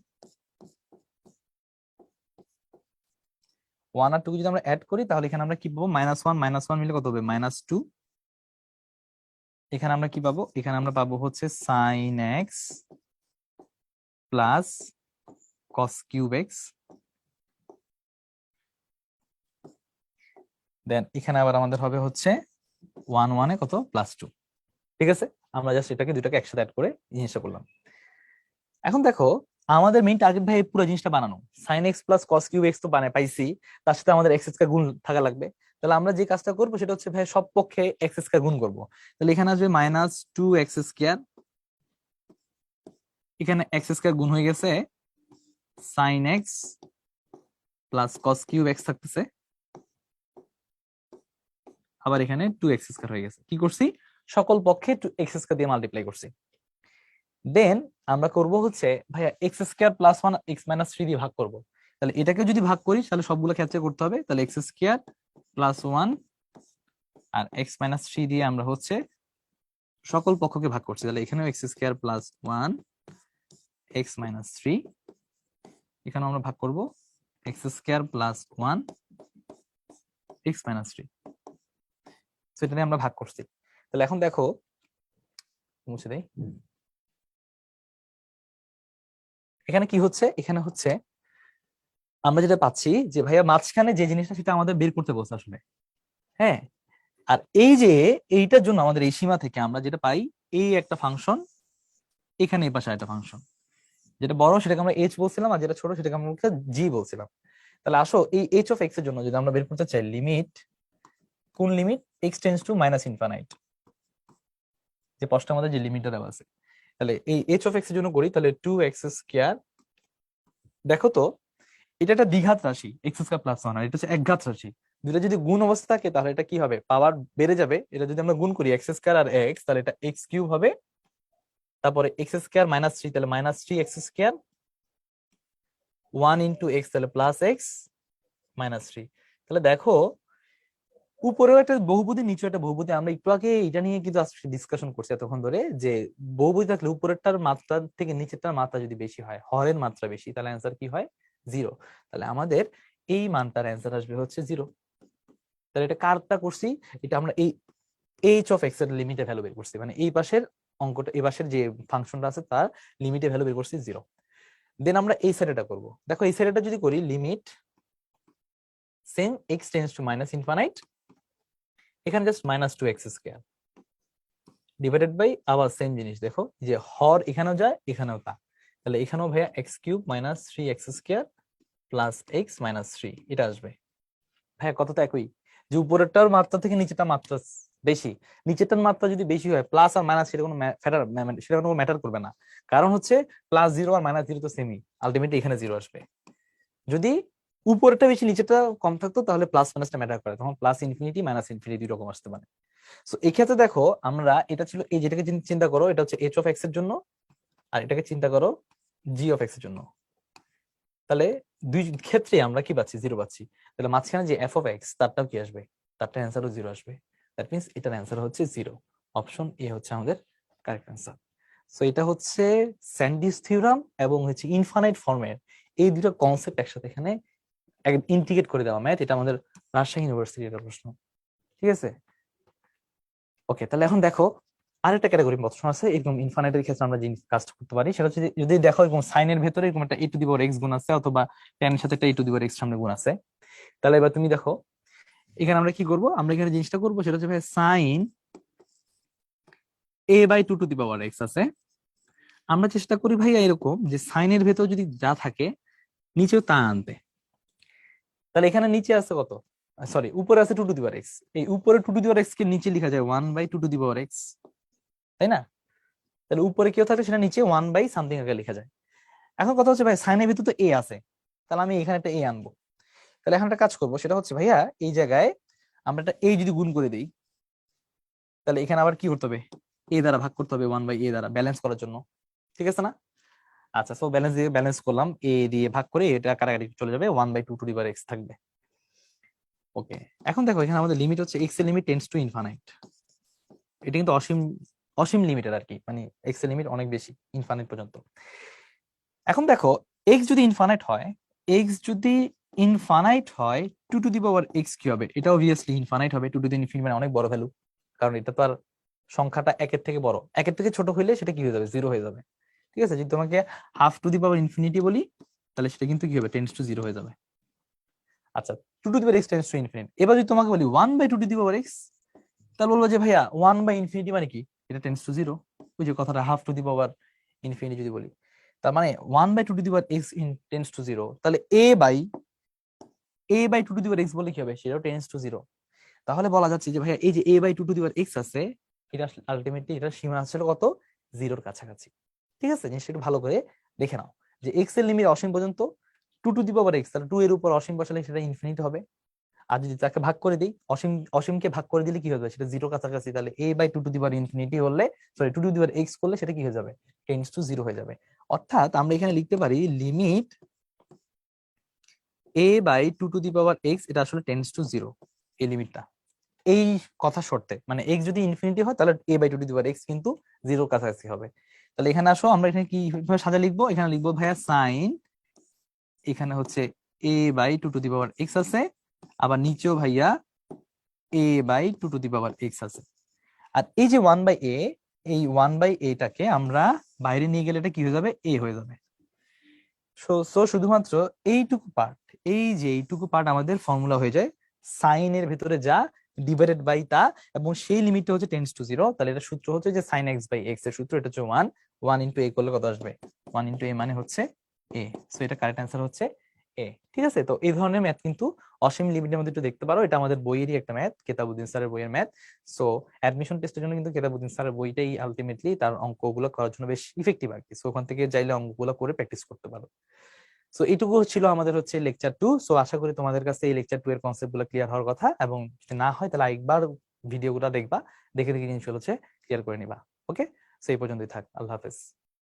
1 আর 2 কে যদি আমরা অ্যাড করি তাহলে এখানে আমরা কি পাবো, -1 মিলে কত হবে, -2। এখানে আমরা কি পাবো, এখানে আমরা পাবো হচ্ছে sin x plus cos cube x, দেন এখানে আবার আমাদের হবে হচ্ছে 1 কত, +2। ঠিক আছে, আমরা জাস্ট এটাকে দুটাকে একসাথে অ্যাড করে জিনিসটা করলাম। এখন দেখো, আমাদের মেইন টার্গেট ভাই এই পুরো জিনিসটা বানানো, sin x plus cos cube x তো বানায় পাইছি, তার সাথে আমাদের x স্কয়ার গুণ থাকা লাগবে। তাহলে আমরা যে কাজটা করবো সেটা হচ্ছে ভাই সব পক্ষে x স্কয়ার গুণ করবো। তাহলে এখানে আসবে -2x², এখানে x স্কয়ার গুণ হয়ে গেছে sin x plus cos cube x থাকতেছে, আবার এখানে 2x² হয়ে গেছে। কি করছি, সকল পক্ষে x² দিয়ে মাল্টিপ্লাই করছি। দেন আমরা করব হচ্ছে ভাইয়া x² + 1 x - 3 দিয়ে ভাগ করব। তাহলে এটাকে যদি ভাগ করি তাহলে সবগুলো ক্ষেত্রে করতে হবে, তাহলে x² + 1 আর x - 3 দিয়ে আমরা হচ্ছে সকল পক্ষকে ভাগ করছি। তাহলে এখানেও x² + 1 x - 3, এখানে আমরা ভাগ করব x² + 1 x - 3, সেটা নিয়ে আমরা ভাগ করছি। তাহলে এখন দেখো, মুছে দেই, এখানে কি হচ্ছে, এখানে হচ্ছে আমরা যেটা পাচ্ছি যে ভাইয়া মাঝখানে যে জিনিসটা সেটা আমাদের বের করতে বলছে আসলে। হ্যাঁ, আর এই যে এইটার জন্য আমাদের এই সীমা থেকে আমরা যেটা পাই, এই একটা ফাংশন, এখানে এই পাশে একটা ফাংশন, যেটা বড় সেটাকে আমরা এইচ বলছিলাম আর যেটা ছোট সেটাকে আমরা জি বলছিলাম। তাহলে আসো এই এইচ অফ এক্স এর জন্য যদি আমরা বের করতে চাই লিমিট, কোন limit, x tends to -infinite, যে প্রশ্নের মধ্যে যে লিমিটটা দেওয়া আছে, তাহলে এই এইচ অফ এক্স এর জন্য করি, তাহলে 2x², দেখো তো এটা একটা দ্বিঘাত রাশি x² + 1, আর এটা হচ্ছে একঘাত রাশি। দুটো যদি গুণ অবস্থা থাকে তাহলে এটা কি হবে, পাওয়ার বেড়ে যাবে। এটা যদি আমরা গুণ করি x² আর x, তাহলে এটা x³ হবে, তারপরে x² - 3 তাহলে -3x², 1 × x তাহলে +x - 3। তাহলে দেখো উপরেও একটা বহুপদী, নিচে একটা বহুপদী, আমরা একটু আগে এটা নিয়ে কিন্তু ডিসকাশন করছি এতক্ষণ ধরে, যে বহুপদী থাকলে উপরেরটার মাত্রা থেকে নিচেরটার মাত্রা যদি বেশি হয়, হরের মাত্রা বেশি, তাহলে অ্যান্সার কি হয়, 0। তাহলে আমাদের এই মানটার অ্যান্সার আসবে হচ্ছে 0। তাহলে এটা কারটা করছি, এটা আমরা এই এইচ অফ এক্স এর লিমিটের ভ্যালু বের করছি, মানে এই পাশের অঙ্কটা, এই পাশের যে ফাংশনটা আছে তার লিমিটের ভ্যালু বের করছি 0। দেন আমরা এই সাইডটা করব, দেখো এই সাইডটা যদি করি limit same x tends to -infinite, এখানে জাস্ট -2x² ডিভাইডেড বাই আবার সেম জিনিস, দেখো যে হর এখানেও যায় এখানেও তা, তাহলে এখানেও ভাইয়া x³ - 3x² প্লাস x - 3 এটা আসবে। ভাইয়া কতটা একই, যে উপরেরটার মাত্রা থেকে নিচেরটার মাত্রা বেশি, নিচেরটার মাত্রা যদি বেশি হয় প্লাস আর মাইনাস সেটা কোনো সেটা কোনো ম্যাটার করবে না, কারণ হচ্ছে +0 আর -0 তো সেমই, আলটিমেটলি এখানে 0 আসবে। যদি উপরেরটা বেশি নিচেরটা কম থাকতো তাহলে প্লাস মাইনাসটা ম্যাটার করে, তখন +∞ -∞ দুই রকম আসতে পারে। সো এই ক্ষেত্রে দেখো আমরা এটা ছিল এই যেটাকে চিন্তা করো, এটা হচ্ছে h অফ x এর জন্য, আর এটাকে চিন্তা করো g অফ x এর জন্য, তাহলে দুই ক্ষেত্রে আমরা কি পাচ্ছি, 0 পাচ্ছি। তাহলে মাঝখানে যে f অফ x তারটাও কি আসবে, তারটা অ্যান্সারও 0 আসবে। দ্যাট মিন্স এটার অ্যান্সার হচ্ছে 0। অপশন এ হচ্ছে আমাদের কারেক্ট অ্যান্সার। সো এটা হচ্ছে স্যান্ডিস থিওরাম এবং হচ্ছে ইনফাইনাইট ফর্মের এই দুটো কনসেপ্ট একসাথে এখানে ইন্টিগ্রেট করে দেওয়া ম্যাথ, এটা আমাদের রাজশাহী ইউনিভার্সিটির একটা প্রশ্ন। ঠিক আছে, ওকে। তাহলে এখন দেখো আরেকটা ক্যাটাগরি প্রশ্ন আছে এরকম ইনফাইনাইটের ক্ষেত্রে আমরা যে কাজটা করতে পারি সেটা হচ্ছে যদি দেখো এরকম সাইনের ভেতরে এরকম একটা e⁴x গুণ আছে অথবা tan এর সাথে একটা e⁴x সামনে গুণ আছে, তাহলে এবার তুমি দেখো এখানে আমরা কি করব, আমরা এখানে জিনিসটা করবো সেটা হচ্ছে ভাই সাইন a/2 আছে, আমরা চেষ্টা করি ভাইয়া এরকম যে সাইনের ভেতর যদি যা থাকে নিচেও তা আনতে। তাহলে এখানে নিচে আছে কত, সরি উপরে আছে 2 x, এই উপরে 2 x কে নিচে লেখা যায় 1/2 x, তাই না? তাহলে উপরে কেউ থাকে সেটা নিচে 1/something আগে লেখা যায়। এখন কথা হচ্ছে ভাই সাইনের ভিতর তো এ আছে, তাহলে আমি এখানে একটা এ আনবো। তাহলে এখন একটা কাজ করবো সেটা হচ্ছে ভাইয়া এই জায়গায় আমরা একটা এ যদি গুণ করে দিই, তাহলে এখানে আবার কি করতে হবে, এ দ্বারা ভাগ করতে হবে 1/a দ্বারা ব্যালেন্স করার জন্য, ঠিক আছে না? আচ্ছা, সো ব্যালেন্স করলাম, এ দিয়ে ভাগ করে এটা কাটাকাটি চলে যাবে, 1/2 থাকবে। ওকে, এখন দেখো এখানে আমাদের লিমিট হচ্ছে এক্স এর লিমিট টেন্ডস টু ইনফাইনাইট, এটা কিন্তু অসীম অসীম লিমিটের আর কি, মানে এক্স এর লিমিট অনেক বেশি, ইনফাইনাইট পর্যন্ত। এখন দেখো এক্স যদি ইনফাইনাইট হয়, এক্স যদি ইনফাইনাইট হয় 2 x কি হবে, এটা অবভিয়াসলি ইনফাইনাইট হবে। 2 মানে অনেক বড় ভ্যালু, কারণ এটা তো আর সংখ্যাটা একের থেকে বড়, একের থেকে ছোট হইলে সেটা কি হয়ে যাবে, জিরো হয়ে যাবে। ঠিক আছে, যদি তোমাকে ½ বলি তাহলে সেটা কিন্তু কি হবে, টেন্ডস টু জিরো হয়ে যাবে। আচ্ছা, 2 x টেন্ডস টু ইনফিনিটি। এবার যদি তোমাকে বলি 1/2 x, তাহলে বলবো যে ভাইয়া 1/∞ মানে কি, এটা টেন্ডস টু জিরো। ওই যে কথাটা ½ যদি বলি, তার মানে 1/2 x টেন্ডস টু জিরো, তাহলে a/2 বলে কি হবে, সেটাও টেন্ডস টু জিরো। তাহলে বলা যাচ্ছে যে ভাইয়া এই যে a/2 আছে, এটা আলটিমেটলি এটার সীমা আসলে কত, জিরোর কাছাকাছি। ঠিক আছে, জিনিসটা একটু ভালো করে দেখে নাও যে এক্স এর লিমিট অসীম পর্যন্ত 2 তাহলে 2 এর উপর অসীম বসালে সেটা ইনফিনিটি হবে। আর যদি তাকে ভাগ করে দিই, অসীমকে ভাগ করে দিলে কি হবে, সেটা জিরোর কাছাকাছি, তাহলে a/2 হলে, সরি 2 x করলে সেটা কি হয়ে যাবে, টেন্ডস টু জিরো হয়ে যাবে। অর্থাৎ আমরা এখানে লিখতে পারি লিমিট a/2 এটা আসলে টেন্ডস টু জিরো, এই লিমিটটা এই কথা শর্তে, মানে এক্স যদি ইনফিনিটি হয় তাহলে a/2 কিন্তু জিরোর কাছাকাছি হবে। তাহলে এখানে আসো আমরা এখানে কি ভাবে সাজা লিখবো, এখানে লিখবো ভাইয়া সাইন, এখানে হচ্ছে a/2 আছে, আবার নিচেও ভাইয়া a/2 আছে। আর এই যে 1/a, এই 1/a-টাকে আমরা বাইরে নিয়ে গেলে এটা কি হয়ে যাবে, a হয়ে যাবে। সো শুধুমাত্র এইটুকু পার্ট, এই যে এইটুকু পার্ট আমাদের ফর্মুলা হয়ে যায় সাইনের ভেতরে যা ডিভাইডেড বাই তা, এবং সেই লিমিটটা হচ্ছে টেন্ডস টু জিরো। তাহলে এটা সূত্র হচ্ছে যে sin x/x এর সূত্র, এটা হচ্ছে 1 ইন্টু a করলে কত আসবে, 1 ইন্টু a মানে হচ্ছে a। সো এটা কারেক্ট অ্যান্সার হচ্ছে a। ঠিক আছে, তো এই ধরনের ম্যাথ কিন্তু অসীম লিমিটের মধ্যে একটু দেখতে পারো, এটা আমাদের বইয়েরই একটা ম্যাথ, কেতাবুদ্দিন স্যারের বইয়ের ম্যাথ। সো অ্যাডমিশন টেস্টের জন্য কিন্তু কেতাবুদ্দিন স্যারের বইটাই আলটিমেটলি তার অঙ্কগুলো করার জন্য বেশ ইফেক্টিভ আর কি। সো ওখান থেকে চাইলে অঙ্কগুলো করে প্র্যাকটিস করতে পারো। সো এইটুকু ছিল আমাদের হচ্ছে লেকচার 2। সো আশা করি তোমাদের কাছে এই লেকচার 2 এর কনসেপ্ট গুলো ক্লিয়ার হওয়ার কথা, এবং যদি না হয় তাহলে একবার ভিডিওগুলো দেখবা, দেখে দেখে জিনিসগুলো হচ্ছে ক্লিয়ার করে নিবা। ওকে, সো এই পর্যন্তই থাক, আল্লাহ হাফেজ।